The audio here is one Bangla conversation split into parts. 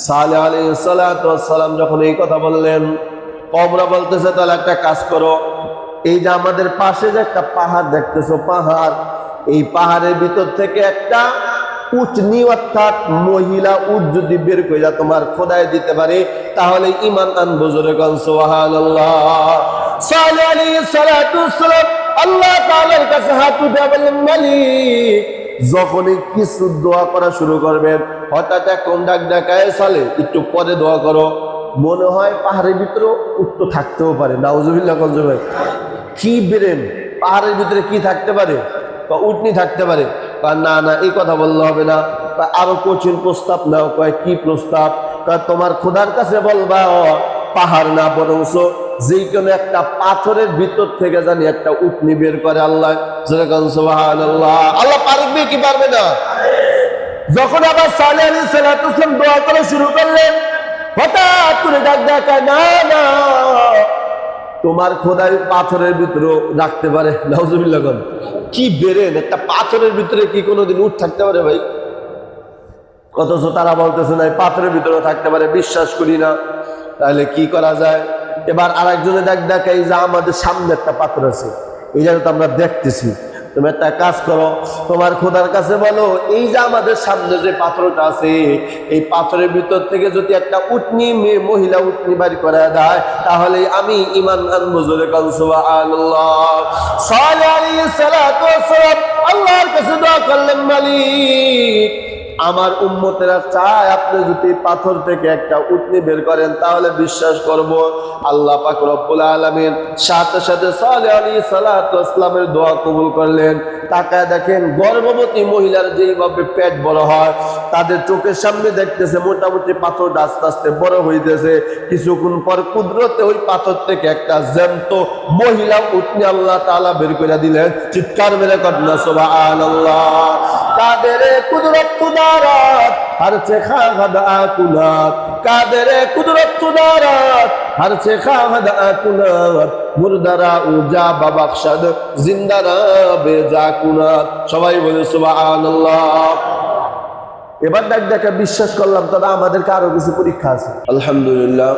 সালেহ আলাইহিস সালাতু ওয়াস সালাম যখন এই কথা বললেন, কওমরা বলতেছে তাহলে একটা কাজ করো, এই যে আমাদের পাশে যে একটা পাহাড় দেখতেছো, পাহাড়, এই পাহাড়ের ভিতর থেকে একটা উটনি অর্থাৎ মহিলা উট যদি বের করে তোমার খোদায় দিতে পারে তাহলে ঈমান আনবো। জোরে কোন সুবহানাল্লাহ। সালেহ আলাইহিস সালাতু ওয়াস সালাম আল্লাহ তাআলার কাছে হাত উঠে বললেন, মালিক, যখনই কিছু দোয়া করা শুরু করবেন হঠাৎ এখন ডাক ডাকায় সালে একটু পরে দোয়া করো, মনে হয় পাহাড়ের ভিতরে উট থাকতেও পারে। নাউজুবিল্লাহ। কি বেরেন, পাহাড়ের ভিতরে কি থাকতে পারে? উটনি থাকতে পারে। না না, এই কথা বললে হবে না, আরো কঠিন প্রস্তাব নাও। কয় কি প্রস্তাব? তোমার খোদার কাছে বলবা পাহাড় না বরং যে কোনো একটা পাথরের ভিতর থেকে জানি একটা উটনি বের করে। আল্লাহ সুবহানাল্লাহ। আল্লাহ পারবে কি পারবে না? যখন আবার সালেহ আলাইহিস সালাতু ওয়াস সালাম দোয়া করা শুরু করলেন, হঠাৎ করে ডাক দেখায়, না না, তোমার খোদাই পাথরের ভিতরে রাখতে পারে। নাউজুবিল্লাহ। কি বেরেন, একটা পাথরের ভিতরে কি কোনোদিন উট থাকতে পারে ভাই? অথচ তারা বলতেছে না পাথরের ভিতরে থাকতে পারে, বিশ্বাস করি না। তাহলে কি করা যায়? এবার আরেকজনে দেখাই যে আমাদের সামনে একটা পাথর আছে, এই জায়গাটা আমরা দেখতেছি, তুমি একটা কাজ করো, তোমার খোদার কাছে বলো এই যে আমাদের সামনে যে পাথরটা আছে এই পাথরের ভিতর থেকে যদি একটা উটনি মহিলা উটনি বাড়ি করা দেয় তাহলে আমি ঈমান আনবো। জোরে কোন সুবহানাল্লাহ। সালেহ আলাইহিস সালাতু ওয়াস সালাম আল্লাহর কাছে দোয়া করলেন, মালিক, আমার উম্মতেরা চায় আপনি যদি পাথর থেকে একটা উটনি বের করেন তাহলে বিশ্বাস করব। আল্লাহ পাক রব্বুল আলামিন সাথে সাথে সালেহ আলাইহিস সালাতু ওয়াস সালামের দোয়া কবুল করলেন। তাকায় দেখেন গর্ভবতী মহিলার যেইভাবে পেট বড় হয়, তাদের চোখের সামনে দেখতেছে মোটামুটি পাথরটা আস্তে আস্তে বড় হইতেছে। কিছুক্ষণ পর কুদরতে ওই পাথর থেকে একটা জ্যান্ত মহিলা উটনি আল্লাহ তাআলা বের করে দিলেন। চিৎকার মেরে কন্যা সুবহানাল্লাহ। কাদের কুদরত কুদারত हर से खाद आकुलात, कादर कुदरत कुदारत हर से खाद आकुलात, मुर्दारा उजा बबख्शद जिंदारा बेजा कुनात। সবাই বলে সুবহানাল্লাহ। এবার দেখে বিশ্বাস করলাম, তবে আমাদের আরো কিছু পরীক্ষা আছে। আলহামদুলিল্লাহ,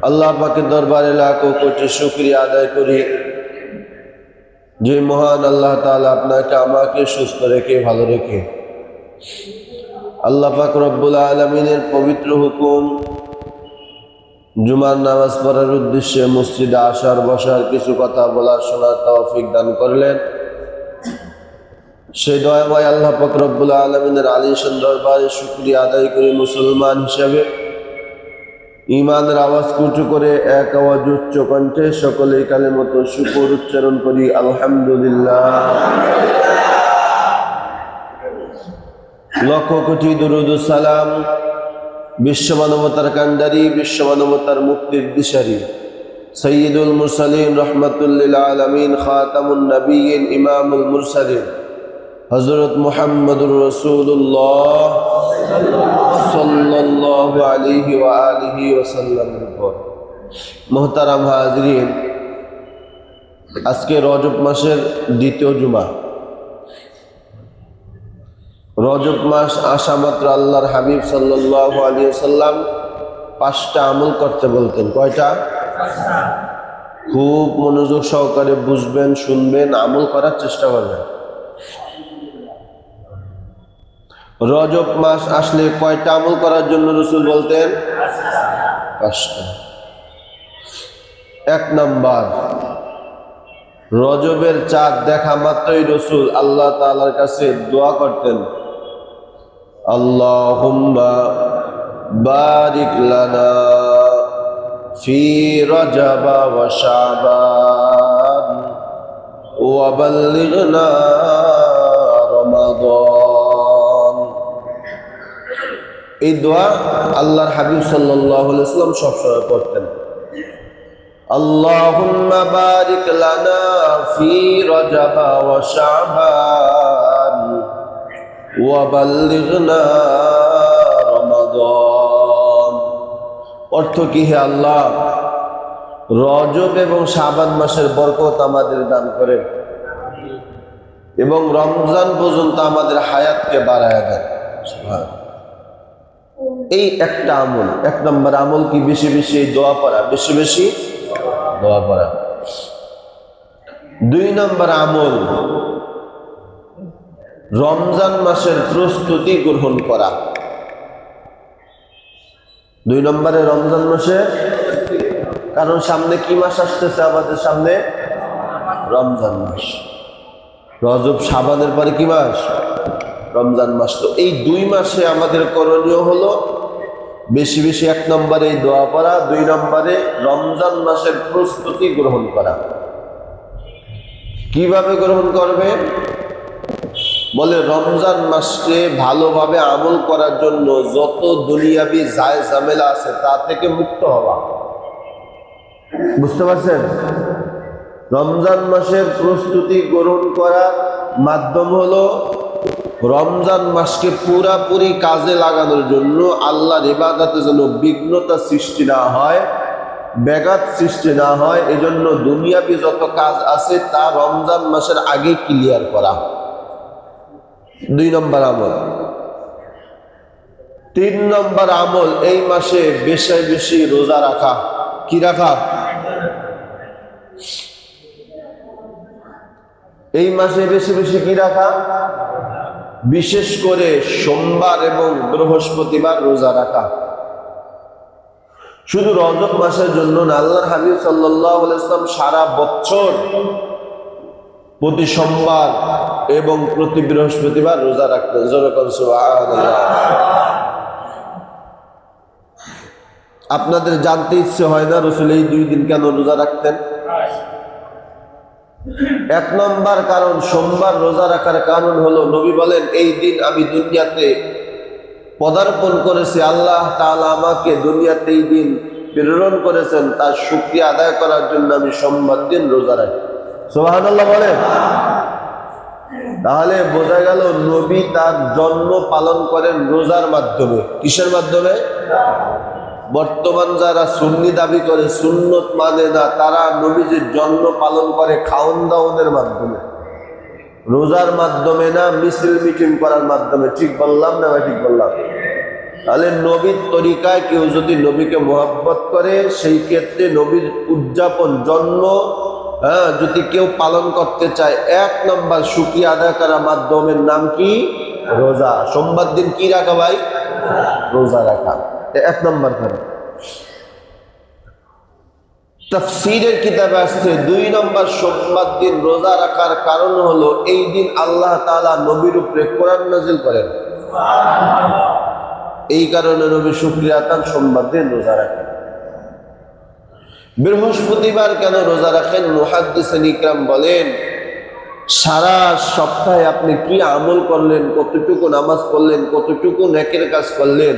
আল্লাহ পাকের দরবারে লাখো কোটি শুকরিয়া আদায় করি যে মহান আল্লাহ তাআলা আপনাকে আমাকে সুস্থ রেখে ভালো রেখে আল্লাহ পাক রব্বুল আলামিনের পবিত্র হুকুম জুমার নামাজ পড়ার উদ্দেশ্যে মসজিদে আসার বসার কিছু কথা বলার শোনার তৌফিক দান করলেন। সেই দয়াময় আল্লাহ পাক রব্বুল আলামিনের আলিশান দরবারে শুকরিয়া আদায় করি মুসলমান হিসেবে ঈমানের আওয়াজ উঁচু করে এক আওয়াজ উচ্চ কণ্ঠে সকলেই কালেমতো শুকর উচ্চারণ করি আলহামদুলিল্লাহ। লক্ষ কোটি দুরূদ ও সালাম বিশ্ব মানবতার কান্ডারি, বিশ্ব মানবতার মুক্তির দিশারি সাইয়্যিদুল মুরসালিন রাহমাতুল লিল আলামিন খাতামুন নবিয়্যিন ইমামুল মুরসালিন হযরত মুহাম্মদুর রাসূলুল্লাহ সাল্লাল্লাহু আলাইহি ওয়া আলিহি ওয়াসাল্লামের উপর। মুহতারাম হাজরিন, আজকে রজব মাসের দ্বিতীয় জুমা। রজব মাস আসা মাত্র আল্লাহর হাবিব সাল্লাল্লাহু আলাইহি ওয়াসাল্লাম 5টা আমল করতে বলতেন। কয়টা? খুব মনোযোগ সহকারে বুঝবেন, শুনবেন, আমল করার চেষ্টা করবেন। রজব মাস আসলে কয়টা আমল করার জন্য রাসূল বলতেন? 5টা। 1 নাম্বার, রজবের চাঁদ দেখা মাত্রই রাসূল আল্লাহ তাআলার কাছে দোয়া করতেন, আল্লাহুম্মা বারিক লানা ফি রজব ওয়া শাবান ওয়া বাল্লিগনা রমাদান। এই দোয়া আল্লাহর হাবিব সাল্লাল্লাহু আলাইহি ওয়াসাল্লাম সবসময় পড়তেন। আল্লাহুম্মা বারিক লানা ফি রজব ওয়া শাবান ওয়া বাল্লিগনা রমাদান। অর্থ কি? হে আল্লাহ, রজব এবং শাবান মাসের বরকত আমাদের দান করেন এবং রমজান পর্যন্ত আমাদের হায়াতকে বাড়ায় দেন। সুবহানাল্লাহ। এই একটা আমল, 1 নম্বর আমল কি? বেশি বেশি দোয়া পড়া, বেশি বেশি দোয়া পড়া। 2 নম্বর আমল রমজান মাসের প্রস্তুতি গ্রহণ করা। 2 নম্বরে রমজান মাসে, কারণ সামনে কি মাস আসতেছে আমাদের সামনে? রমজান মাস। রজব শাবানের পরে কি মাস? রমজান মাস। তো এই 2 মাসে আমাদের করণীয় হলো বেশি বেশি 1 নম্বরে দোয়া পড়া, 2 নম্বরে রমজান মাসের প্রস্তুতি গ্রহণ করা। কিভাবে গ্রহণ করবে? বলে রমজান মাসকে ভালোভাবে আমল করার জন্য যত দুনিয়াবি জায় ঝামেলা আছে তা থেকে মুক্ত হওয়া। বুঝতে পারছেন? রমজান মাসের প্রস্তুতি গ্রহণ করার মাধ্যম হলো রমজান মাসকে পুরাপুরি কাজে লাগানোর জন্য, আল্লাহর ইবাদতে যেন বিঘ্নতা সৃষ্টি না হয়, ব্যাঘাত সৃষ্টি না হয়, এজন্য দুনিয়াবি যত কাজ আছে তা রমজান মাসের আগে ক্লিয়ার করা। 2 নম্বর আমল। 3 নম্বর আমল এই মাসে বেশি বেশি রোজা রাখা। কি রাখা? এই মাসে বেশি বেশি কি রাখা? বিশেষ করে সোমবার এবং বৃহস্পতিবার রোজা রাখা। শুধু রজব মাসের জন্য না, আল্লাহর হাবিব সাল্লাল্লাহু আলাইহি ওয়াসাল্লাম সারা বছর প্রতি সোমবার এবং প্রতি বৃহস্পতিবার রোজা রাখতেন। জোরে কোন সুবহানাল্লাহ। আপনাদের জানতে ইচ্ছে হয় না রাসূল এই 2 দিন কেন রোজা রাখতেন? 1 নম্বর কারণ, সোমবার রোজা রাখার কারণ হলো নবী বলেন, এই দিন আমি দুনিয়াতে পদার্পণ করেছি, আল্লাহ তাআলা আমাকে দুনিয়াতে এই দিন প্রেরণ করেছেন, তার শুকরিয়া আদায় করার জন্য আমি সোমবার দিন রোজা রাখি। সুবহানাল্লাহ বলেন। তাহলে বোঝা গেল নবী তার জন্ম পালন করেন রোজার মাধ্যমে। কিসের মাধ্যমে? বর্তমান যারা সুন্নি দাবি করে, সুন্নত মানে না, তারা নবীজির জন্ম পালন করে খাওন দাওনের মাধ্যমে, রোজার মাধ্যমে না, মিছিল মিটিং করার মাধ্যমে। ঠিক বললাম না ভাই? ঠিক বললাম। তাহলে নবীর তরিকায় কেউ যদি নবীকে মোহাব্বত করে, সেই ক্ষেত্রে নবীর উদযাপন, জন্ম যদি কেউ পালন করতে চায়, 1 নম্বর শুকরিয়া আদায় করার মাধ্যমের নাম কি? রোজা। সোমবার দিন কি রাখা ভাই? রোজা রাখা। 1 নম্বর কারণ। তাফসীরের কিতাবে আসছে 2 নম্বর সোমবার দিন রোজা রাখার কারণ হলো এই দিন আল্লাহ তাআলা নবীর উপরে কোরআন নাযিল করেন। এই কারণে নবী শুকরিয়া আদান সোমবার দিন রোজা রাখেন। বৃহস্পতিবার কেন রোজা রাখেন? মুহাদ্দিসিন ইকরাম বলেন, সারা সপ্তাহে আপনি কি আমল করলেন, কতটুকু নামাজ পড়লেন, কতটুকু নেকের কাজ করলেন,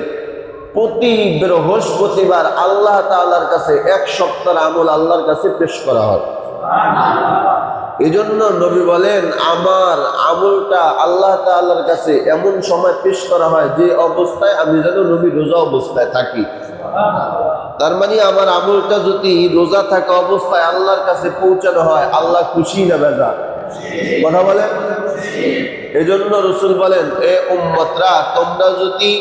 প্রতি বৃহস্পতিবার আল্লাহ তাআলার কাছে 1 সপ্তাহের আমল আল্লাহর কাছে পেশ করা হয়। এজন্য নবী বলেন, আমার আমলটা আল্লাহ তাআলার কাছে এমন সময় পেশ করা হয় যে অবস্থায় আমি যেন নবী রোজা অবস্থায় থাকি। তার মানে আমার আমলটা যদি রোজা থাকা অবস্থায় আল্লাহর কাছে পৌঁছানো হয়, আল্লাহ খুশি না বেজা? কথা বলেন। এজন্য রাসূল বলেন, এ উম্মতরা, তোমরা যদি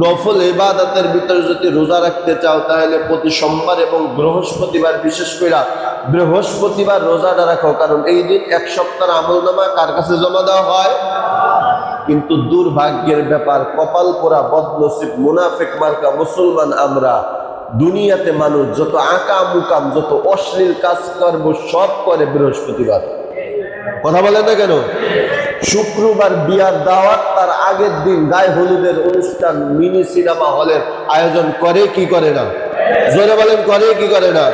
নফল ইবাদতের ভিতরে যদি রোজা রাখতে চাও, তাহলে প্রতি সোমবার এবং বৃহস্পতিবার, বিশেষ করে বৃহস্পতিবার রোজাটা রাখো, কারণ এই দিন 1 সপ্তাহের আমলনামা কার কাছে জমা দেওয়া হয়? কিন্তু দুর্ভাগ্যের ব্যাপার, কপাল পোড়া বদনসিব মুনাফিক মার্কা মুসলমান আমরা, দুনিয়াতে মানুষ যত আঁকা মুকাম, যত অশ্লীল কাজ করবো সব করে বৃহস্পতিবার। কথা বলেন না কেন? শুক্রবার বিয়ার দাওয়াত, তার আগের দিন গায়ে হলুদের অনুষ্ঠান, মিনি সিনেমা হলের আয়োজন করে কি করে না? জোরে বলেন, করে কি করে না?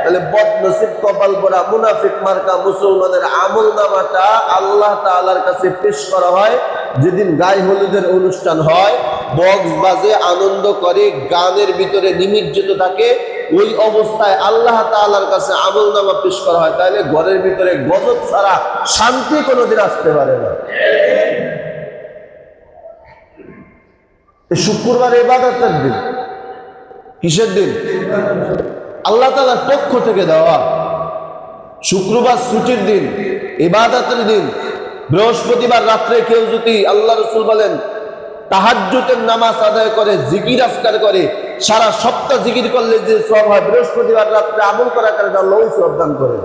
তাহলে বদনসিব কপাল পোড়া মুনাফিক মার্কা মুসলমানের আমলনামাটা আল্লাহ তাআলার কাছে পেশ করা হয় যেদিন গায়ে হলুদের অনুষ্ঠান হয়, বক্স বাজে, আনন্দ করে, গানের ভিতরে নিমজ্জিত থাকে, ওই অবস্থায় আল্লাহ তাআলার কাছে আমলনামা পেশ করা হয়। তাহলে ঘরের ভিতরে গজব ছাড়া শান্তি কোনোদিন আসতে পারে না। শুক্রবার ইবাদতের দিন। কিসের দিন? আল্লাহ তাআলার পক্ষ থেকে দেওয়া। শুক্রবার ছুটির দিন, ইবাদতের দিন। বৃহস্পতিবার রাত্রে কেউ যদি, আল্লাহ রাসূল বলেন, তাহাজ্জুদের নামাজ আদায় করে, জিকির আজকার করে, সারা সপ্তাহ জিকির করলে যে সওয়াব হয়, বৃহস্পতিবার রাত্রে আমল করার কারণে আল্লাহ ওই সওয়াব দান করে।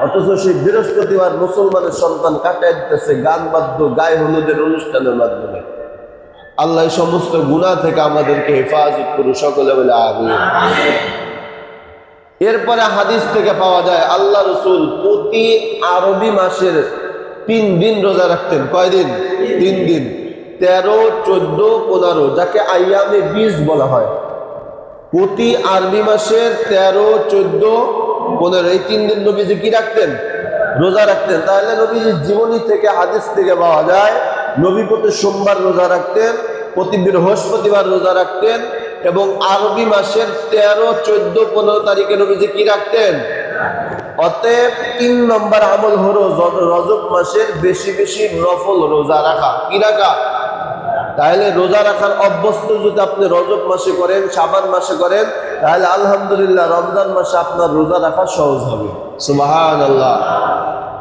অথচ সেই বৃহস্পতিবার মুসলমানের সন্তান কাটায় দিতেছে গান বাদ্য, গায়ে হলুদের অনুষ্ঠানের মাধ্যমে। আল্লাহ এই সমস্ত গুনাহ থেকে আমাদেরকে হেফাজত করুন, সকলে বলে আমিন। এরপরে হাদিস থেকে পাওয়া যায় আল্লাহ রসুল প্রতি আরবি মাসের 3 দিন রোজা রাখতেন। কয়দিন? 3 দিন, 13, 14, 15, যাকে আইয়ামে বীজ বলা হয়। প্রতি আরবি মাসের 13, 14, 15 এই 3 দিন নবীজি কি রাখতেন? রোজা রাখতেন। তাহলে নবীজির জীবনী থেকে, হাদিস থেকে পাওয়া যায় নবী প্রতি সোমবার রোজা রাখতেন, প্রতি বৃহস্পতিবার রোজা রাখতেন, এবং আরবি মাসের 13, 14, 15 তারিখে নবীজি কি রাখতেন? অতএব 3 নম্বর আমল হলো রজব মাসের বেশি বেশি নফল রোজা রাখা। কি রাখা? তাহলে রোজা রাখার অভ্যস্ত যদি আপনি রজব মাসে করেন, শাবান মাসে করেন, তাহলে আলহামদুলিল্লাহ রমজান মাসে আপনার রোজা রাখা সহজ হবে। সুবহানাল্লাহ।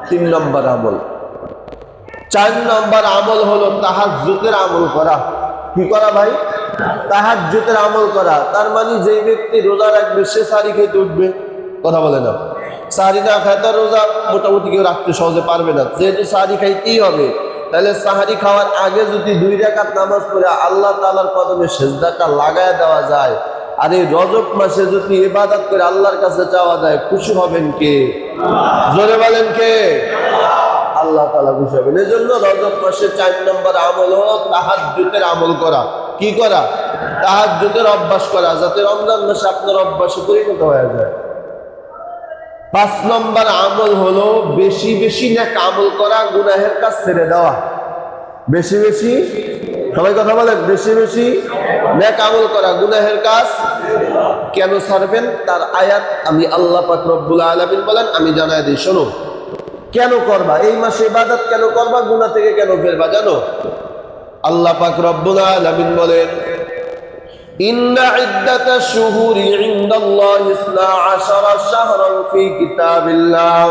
3 নম্বর আমল। 4 নম্বর আমল হলো তাহাজ্জুদের আমল করা। কি করা ভাই? তাহাজ্জুদের আমল করা। তার মানে যে ব্যক্তি রোজা রাখবে সে সারি খেতে উঠবে। কথা বলে না? সাহারি না খায় তার রোজা মোটামুটি কেউ রাখতে সহজে পারবে না। যেহেতু সাহারি খাইতেই হবে, তাহলে সাহারি খাওয়ার আগে যদি 2 রাকাত নামাজ পড়ে আল্লাহ তাআলার কদমে সিজদাটা লাগায় দেওয়া যায়, আর এই রজব মাসে যদি ইবাদত করে আল্লাহর কাছে চাওয়া যায়, খুশি হবেন কে? জোরে বলেন কে? আল্লাহ তাআলা খুশি হবেন। এজন্য রজব মাসে 4 নম্বর আমল হলো তাহাজ্জুদের আমল করা। কি করা? তাহাজ্জুদের অভ্যাস করা, যাতে রমজান মাসে আপনার অভ্যাসে পরিণত হয়ে যায়। 5 নম্বর আমল হলো বেশি বেশি নেক আমল করা, গুনাহের কাজ ছেড়ে দেওয়া। বেশি বেশি, সবাই কথা বলেন, বেশি বেশি নেক আমল করা, গুনাহের কাজ কেন ছাড়বেন তার আয়াত আমি আল্লাহ পাক রব্বুল আলামিন বলেন, আমি জানাই দিই, শোনো। কেন করবা এই মাসে ইবাদত? কেন করবা? গুনাহ থেকে কেন ফিরবা জানো? আল্লাহ পাক রব্বুল আলামিন বলেন, ইন্না ইদ্দাতাশ শুহুরি ইনদাল্লাহি 12 শাহরান ফি কিতাবিল্লাহ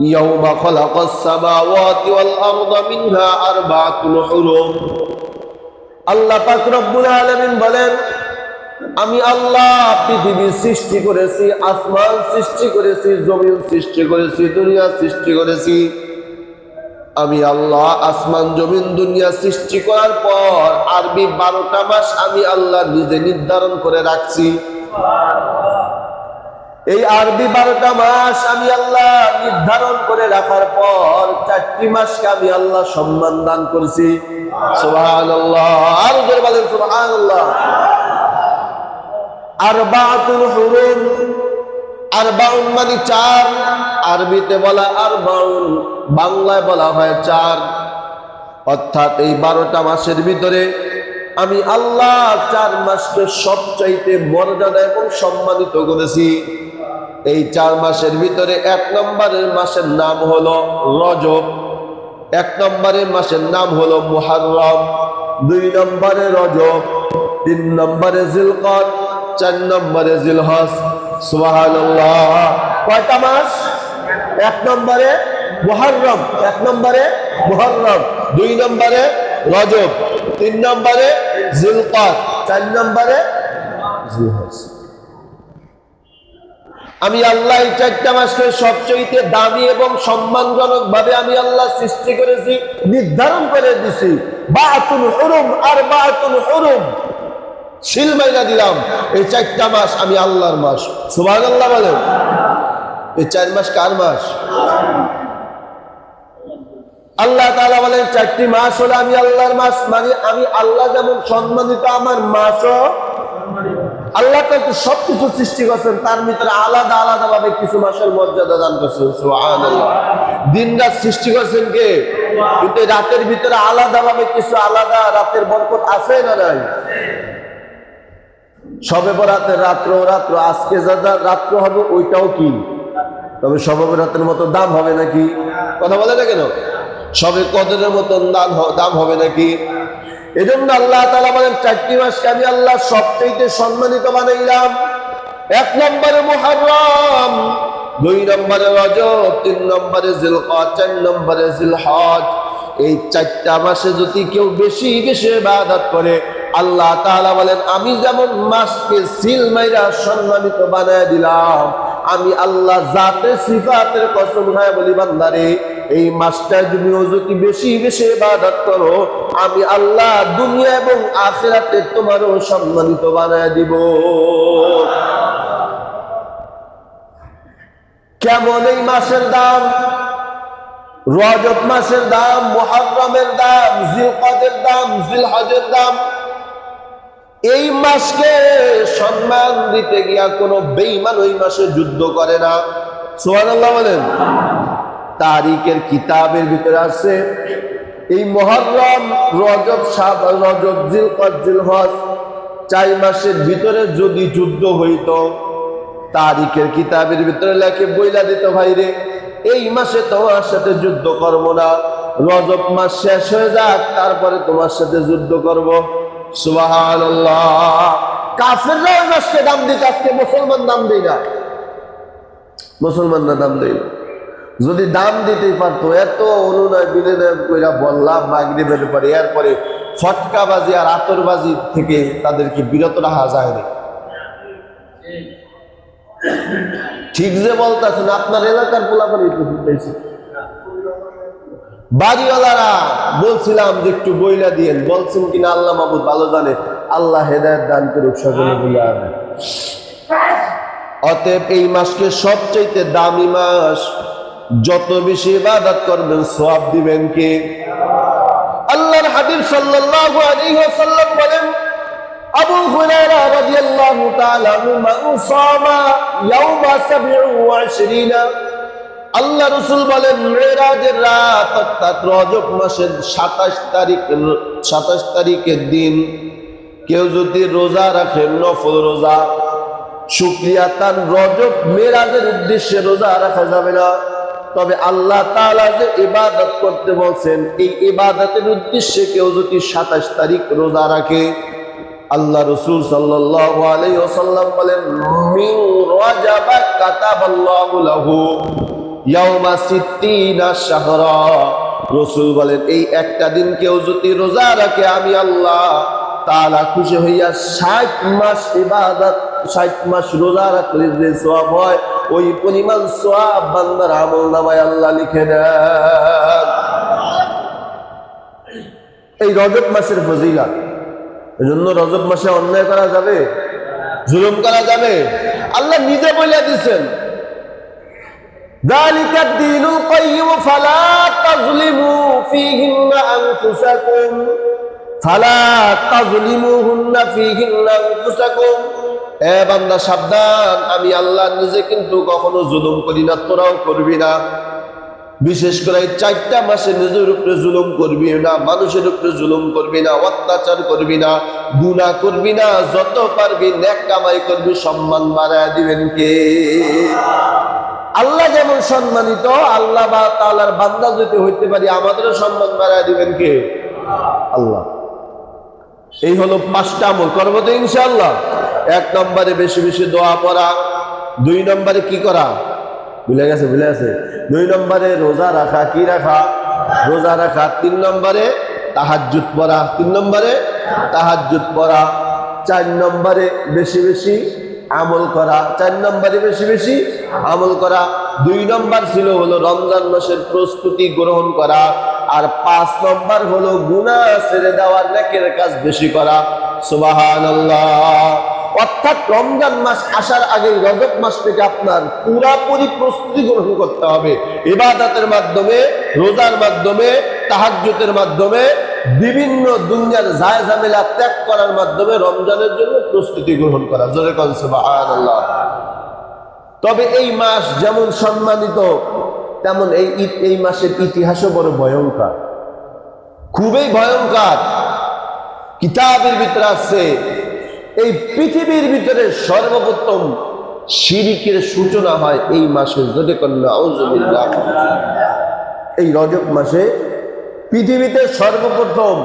ইয়াওমা খালাকাস সামাওয়াতি ওয়াল আরদা মিনহা আরবাআতুন হুরুম। আল্লাহ পাক রব্বুল আলামিন বলেন, আমি আল্লাহ পৃথিবী সৃষ্টি করেছি, আসমান সৃষ্টি করেছি, জমিন সৃষ্টি করেছি, দুনিয়া সৃষ্টি করেছি। আমি আল্লাহ আসমান, জমিন, দুনিয়া সৃষ্টি করার পর আরবি 12টা মাস আমি আল্লাহ নিজে নির্ধারণ করে রাখছি। এই আরবি 12টা মাস আমি আল্লাহ নির্ধারণ করে রাখার পর 4টি মাসকে আমি আল্লাহ সম্মান দান করছি। সুবহানাল্লাহ। আর জোরে বলেন সুবহানাল্লাহ। আরবাআতুল হুরুম, আরবাউন মানে 4, আরবিতে বলা আরবাউন, বাংলায় বলা হয় 4। অর্থাৎ এই 12টা মাসের ভিতরে আমি আল্লাহ 4 মাসকে সবচাইতে মর্যাদা এবং সম্মানিত করেছি। এই 4 মাসের ভিতরে 1 নম্বরের মাসের নাম হলো রজব, 1 নম্বরের মাসের নাম হলো মুহররম, 2 নম্বরে রজব, 3 নম্বরে জিলকদ, 4 নম্বরে জিলহজ। সুবহানাল্লাহ। কয়টা মাস? 1 নম্বরে মুহররম, 1 নম্বরে মুহররম, 2 নম্বরে রজব, 3 নম্বরে জিলকদ, 4 নম্বরে জিলহজ। আমি আল্লাহ এই 4টা মাসকে সবচেয়ে দামি এবং সম্মানজনক ভাবে আমি আল্লাহ সৃষ্টি করেছি, নির্ধারণ করে দিছি। বাআতুল হুরুম, আরবাআতুল হুরুম, সিল মাইরা দিলাম, এই 4টা মাস আমি আল্লাহর মাস। সুবহানাল্লাহ বলেন। এই 4 মাস কার মাস? আল্লাহ তাআলা বলেন 4টি মাস হলো আমি আল্লাহর মাস। মানে আমি আল্লাহ যেমন সম্মানিত, আমার মাসও আল্লাহ তো সবকিছু সৃষ্টি করছেন, তার ভিতরে আলাদা আলাদা ভাবে কিছু মাসের মর্যাদা দান করছেন। সুবহানাল্লাহ। দিন রাত সৃষ্টি করছেন কে? কিন্তু রাতের ভিতরে আলাদা ভাবে কিছু আলাদা রাতের বরকত আছে না নাই? শবে বরাতের রাত্র, আজকে যা রাত্র হবে ওইটাও কি? তবে শবে বরাতের মতো দাম হবে নাকি? কথা বলে না কেন? শবে কদরের মতন দাম হবে নাকি? এজন্য আল্লাহ তাআলা বলেন 4টি মাসকে আমি আল্লাহ সবচেয়ে সম্মানিত বানাইলাম। 1 নম্বরে মুহররম, 2 নম্বরে রজব, 3 নম্বরে জিলকদ, 4 নম্বরে জিলহজ, এই 4টা মাসে যদি কেউ বেশি বেশি ইবাদত করে, আল্লাহ তাআলা বলেন আমি যেমন মাসকে সিল মাইরা সম্মানিত বানায় দিলাম, আমি আল্লাহ জাতে সিফাতের কসম খায় বলি বান্দারে, এই মাসটা যদি বেশি বেশি ইবাদত করো, আমি আল্লাহ দুনিয়া এবং আখিরাতে তোমারও সম্মানিত বানায় দিব। কেমন এই মাসের দাম? রজব মাসের দাম, মুহররমের দাম, জিলকদের দাম, জিলহজের দাম। এই মাসকে সম্মান দিতে গিয়া কোনো বেঈমান ওই মাসে যুদ্ধ করে না। সুবহানাল্লাহ বলেন। তারিখের কিতাবের ভিতরে আছে এই মুহররম, রজব, শাবান, রজব, জিলকদ, জিলহজ 4 মাসের ভিতরে যদি যুদ্ধ হইতো, তারিখের কিতাবের ভিতরে লেখে বইলা দিত ভাইরে এই মাসে তোমার সাথে যুদ্ধ করবো না, রজব মাস শেষ হয়ে যাক তারপরে তোমার সাথে যুদ্ধ করব। সুবহানাল্লাহ। কাফেররা ওই মাসকে দাম দিত, আজকে মুসলমান দাম দেয় না, মুসলমানরা দাম দেয় না। যদি দাম দিতেই পারতো, এত অনুনয় বিনয় কইরা বললাম মাগরিবের পরে, এরপরে ফটকাবাজি আর আতরবাজি থেকে তাদেরকে বিরত রাখা যায়নি। ঠিক যে বলতেছেন, আপনার এলাকার পোলাপানি বাড়িওয়ালারা বলছিলাম যে একটু বইলা দিয়েন, বলছেন কিনা আল্লাহ মাহবুব ভালো জানে, আল্লাহ হেদায়েত দান করুক সকলে বলে। অতএব এই মাসকে সবচেয়ে দামি মাস, যত বেশি ইবাদত করবেন সওয়াব দিবেন কে? আল্লাহর হাবিব সাল্লাল্লাহু আলাইহি ওয়াসাল্লাম বলেন, আবু হুরায়রা রাদিয়াল্লাহু তাআলা আনহু মান সামা ইয়াওমা 27, আল্লাহ রাসূল বলেন মিরাজের রাত অর্থাৎ রজব মাসের 27 তারিখের দিন কেউ যদি রোজা রাখে, নফল রোজা, শুকরিয়া তার, রজব মেরাজের উদ্দেশ্যে রোজা রাখা যাবে না। তবে আল্লাহ তাআলা যে ইবাদত করতে বলছেন, এই ইবাদতের উদ্দেশ্যে কেউ যদি 27 তারিখ রোজা রাখে, আল্লাহ রাসূল সাল্লাল্লাহু আলাইহি ওয়াসাল্লাম বলেন মিন রাজাব কাতাবাল্লাহু লাহু ইয়াওমা 60 শাহরা। রাসূল বলেন এই একটা দিন কেউ যদি রোজা রাখে, আমি আল্লাহ তাআলা খুশি হইয়া 60 মাস ইবাদত, 60 মাস রোজা রাখলে যে সওয়াব হয়, ওই পরিমাণ সওয়াব বান্দার আমলনামায় আল্লাহ লিখে দেন। এই রজব মাসের ফজিলত, এজন্য রজব মাসে অন্যায় করা যাবে, জুলুম করা যাবে? আল্লাহ নিজে বলে দিয়েছেন, যালিকা দ্বীনুল কাইয়্যিম ফালা তাযলিমু ফীহিন্না আনফুসাকুম ফালা তাযলিমুহুন্না ফীহিন্না আনফুসাকুম। এ বান্দা সাবধান, আমি আল্লাহ নিজে কিন্তু কখনো জুলুম করি না, তোরাও করবি না। বিশেষ করে এই 4টা মাসে নিজের উপরে জুলুম করবি না, মানুষের উপরে জুলুম করবি না, অত্যাচার করবি না, গুনাহ করবি না, যত পারবি নেক কামাই করবি, সম্মান বাড়ায় দিবেন কে? আল্লাহ যেমন সম্মানিত, আল্লাহ বা তাআলার বান্দা যদি হইতে পারি, আমাদেরও সম্মান বাড়ায় দিবেন কে? আল্লাহ। এই হলো 5টা আমল, করবো তো ইনশাআল্লাহ। 1 নম্বরে বেশি বেশি দোয়া পড়া, 2 নম্বরে কি করা ভুলে গেছে 2 নম্বরে রোজা রাখা, কি রাখা? রোজা রাখা। 3 নম্বরে তাহাজ্জুদ পড়া, 3 নম্বরে তাহাজ্জুদ পড়া। 4 নম্বরে বেশি বেশি আমল করা, 4 নম্বরে বেশি বেশি আমল করা। 2 নম্বর ছিল হলো রমজান মাসের প্রস্তুতি গ্রহণ করা, আর 5 নম্বর হলো গুনাহ ছেড়ে দেওয়া, নেকের কাজ বেশি করা। সুবহানাল্লাহ। অর্থাৎ রমজান মাস আসার আগে রজব মাস থেকে আপনার পুরাপুরি প্রস্তুতি গ্রহণ করতে হবে, ইবাদতের মাধ্যমে, রোজার মাধ্যমে, তাহাজ্জুদের মাধ্যমে, বিভিন্ন দুনিয়ার ঝামেলা ত্যাগ করার মাধ্যমে রমজানের জন্য প্রস্তুতি গ্রহণ করা। জোরে কোন সুবহানাল্লাহ। তবে এই মাস যেমন সম্মানিত, তেমন এই মাসের ইতিহাসও বড় ভয়ঙ্কর, খুবই ভয়ঙ্কর। কিতাবের ভিতরে আছে এই পৃথিবীর ভিতরে সর্বপ্রথম শিরকের সূচনা হয় এই মাসে। যদি কন্যা আউযুবিল্লাহ, এই রজব মাসে পৃথিবীতে সর্বপ্রথম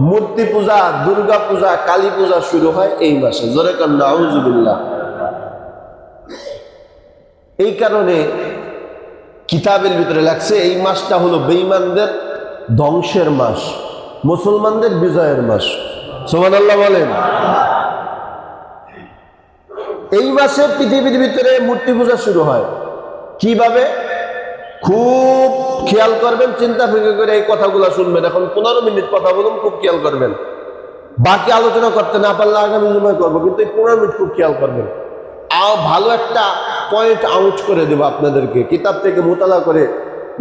মূর্তি পূজা, দুর্গা পূজা, কালী পূজা শুরু হয় এই মাসে। জোরে কন্যা আউযুবিল্লাহ। এই কারণে কিতাবের ভিতরে লাগছে এই মাসটা হলো বেঈমানদের ধ্বংসের মাস, মুসলমানদের বিজয়ের মাস। সুবহানাল্লাহ বলেন। এই মাসে পৃথিবীর ভিতরে মূর্তি পূজা শুরু হয়। কিভাবে? খুব খেয়াল করবেন, চিন্তা ফিকির করে এই কথাগুলো শুনবেন। এখন 15 মিনিট কথা বলুন, খুব খেয়াল করবেন। বাকি আলোচনা করতে না পারলে আগামী জুমায় করবো, কিন্তু এই 15 মিনিট খুব খেয়াল করবেন। ভালো একটা পয়েন্ট আউট করে দেবো আপনাদেরকে, কিতাব থেকে মোতালা করে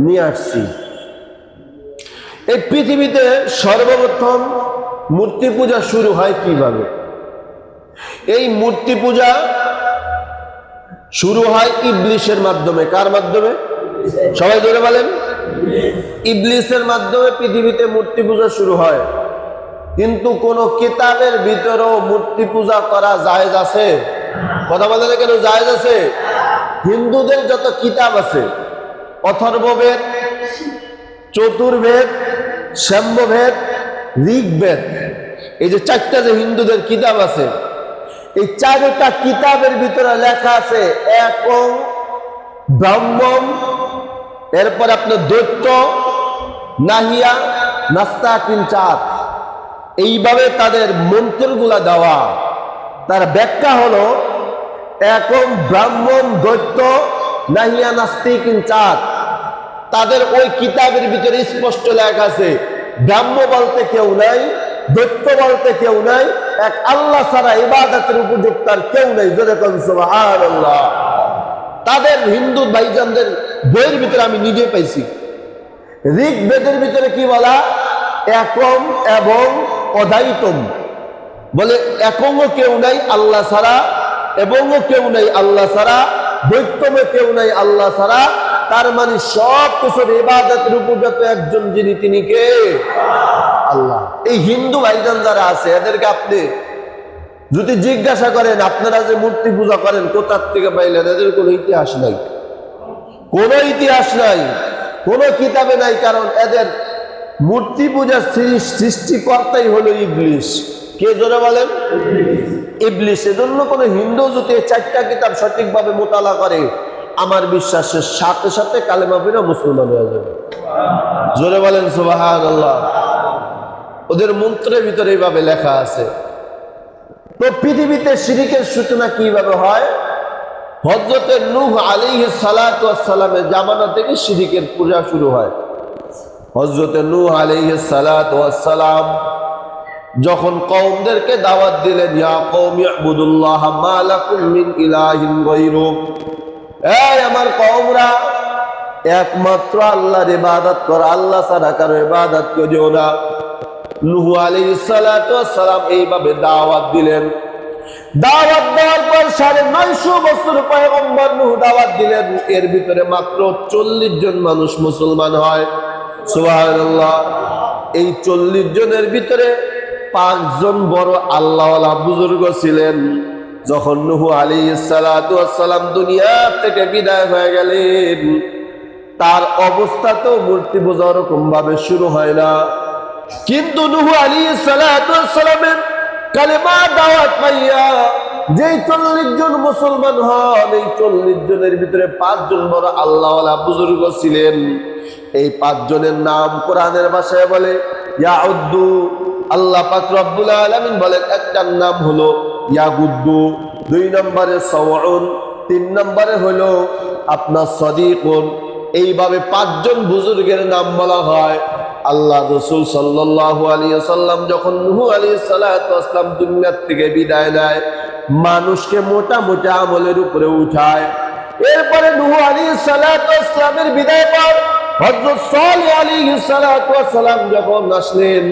নিয়ে আসছি। এই পৃথিবীতে সর্বপ্রথম মূর্তি পূজা শুরু হয় কিভাবে? এই মূর্তি পূজা শুরু হয় ইবলিসের মাধ্যমে। কার মাধ্যমে? সবাই জোরে বলেন। ইবলিসের মাধ্যমে পৃথিবীতে মূর্তি পূজা শুরু হয়। কিন্তু কোন কিতাবের ভিতরেও মূর্তি পূজা করা জায়েজ আছে? কথা বলে না কেন? জায়েজ আছে। হিন্দুদের যত কিতাব আছে, অথর্ববেদ, চতুর্বেদ, সাম্যবেদ, ঋগ্বেদ, এই যে 4টা যে হিন্দুদের কিতাব আছে, এই 4টা কিতাবের ভিতরে লেখা আছে একং ব্রাহ্মণ, এরপর আপনার দৈত্য, নাহিয়া, নাস্তা, কিঞ্চাত, এইভাবে তাদের মন্ত্রগুলা দেওয়া। তার ব্যাখ্যা হলো একং ব্রাহ্মণ, দৈত্য, নাহিয়া, নাস্তি, কিঞ্চাত। তাদের ওই কিতাবের ভিতরে স্পষ্ট লেখা আছে ব্রাহ্ম বলতে কেউ নাই, দৈত্য বলতে কেউ নাই, এক আল্লাহ ছাড়া ইবাদতের উপযুক্ত আর কেউ নাই। জোরে কোন সুবহানাল্লাহ। তাদের হিন্দু ভাইজানদের বইয়ের ভিতরে আমি নিজে পাইছি। ঋগ্বেদের ভিতরে কি বলা? একম এবং অদ্বৈতম, বলে একমও কেউ নাই আল্লাহ ছাড়া, এবংও কেউ নাই আল্লাহ ছাড়া, দ্বৈতমও কেউ নাই আল্লাহ ছাড়া। তার মানে সব কিছুর ইবাদতের উপযুক্ত একজন, যিনি তিনি কে? আল্লাহ। এই হিন্দু ভাইজান যারা আছে, এদেরকে আপনি যদি জিজ্ঞাসা করেন আপনারা যে মূর্তি পূজা করেন কোথা থেকে পাইলেন, এদের কোনো ইতিহাস নাই, কোনো ইতিহাস নাই, কোনো কিতাবে নাই। কারণ এদের মূর্তি পূজার সৃষ্টিকর্তাই হলো ইবলিস। কে? জোরে বলেন। ইবলিস। এজন্য কোনো হিন্দু যদি 4টা কিতাব সঠিকভাবে মোতালা করে, আমার বিশ্বাসের সাথে সাথে কালেমা পড়ে মুসলমান হয়ে যাবে। জোরে বলেন সুবহানাল্লাহ। ওদের মন্ত্রের ভিতরে এইভাবে লেখা আছে। তো পৃথিবীতে শিরকের সূচনা কিভাবে হয়? হযরত নূহ আলাইহিস সালাতু ওয়াস সালামের জামানা থেকে শিরকের পূজা শুরু হয়। হযরত নূহ আলাইহিস সালাতু ওয়াস সালাম যখন কওমদেরকে দাওয়াত দিলেন, ইয়া কওমি ইবুদুল্লাহ মা লাকুম মিন ইলাহিন গায়রু, এই আমার কওমরা, একমাত্র আল্লাহর ইবাদত করো, আল্লাহ ছাড়া কারো ইবাদত করিও না। নূহ আলাইহিস সালাতু ওয়াস সালাম এইভাবে দাওয়াত দিলেন। দাওয়াত দেওয়ার পর 950 বছর পয়গম্বর নূহ দাওয়াত দিলেন। এর ভিতরে মাত্র 40 জন মানুষ মুসলমান হয়। সুবহানাল্লাহ। এই 40 জনের ভিতরে 5 জন বড় আল্লাহওয়ালা বুজুর্গ ছিলেন। যখন নূহ আলাইহিস সালাতু ওয়াস সালাম দুনিয়া থেকে বিদায় হয়ে গেলেন, তার অবস্থা তো মূর্তি পূজা ওরকম ভাবে শুরু হয় না। কিন্তু নূহ আলাইহিস সালাতু ওয়াস সালামের কালেমা দাওয়াত পাইয়া যেই 40 জন মুসলমান হন, এই 40 জনের ভিতরে 5 জন বড় আল্লাহওয়ালা বুজুর্গ ছিলেন। এই 5 জনের নাম কোরআনের ভাষায় বলে ইয়াউদ্দু। আল্লাহ পাক রব্বুল আলামিন বলেন, একটার নাম হলো ইয়াগুদ্দু, 2 নম্বরে সাওউন, 3 নম্বরে হলো আপনার সদিকুন। এইভাবে 5 জন বুজুর্গের নাম বলা হয়। আল্লাহ রাসূল সাল্লাল্লাহু আলাইহি ওয়াসাল্লাম যখন নূহ আলাইহিস সালাতু ওয়াস সালাম দুনিয়া থেকে বিদায় নেয়, মানুষকে মোটা মোটা আমলের উপরে উঠায়। এরপরে নূহ আলাইহিস সালাতু ওয়াস সালামের বিদায় পর হযরত সালেহ আলাইহিস সালাতু ওয়াস সালাম যখন আসলেন,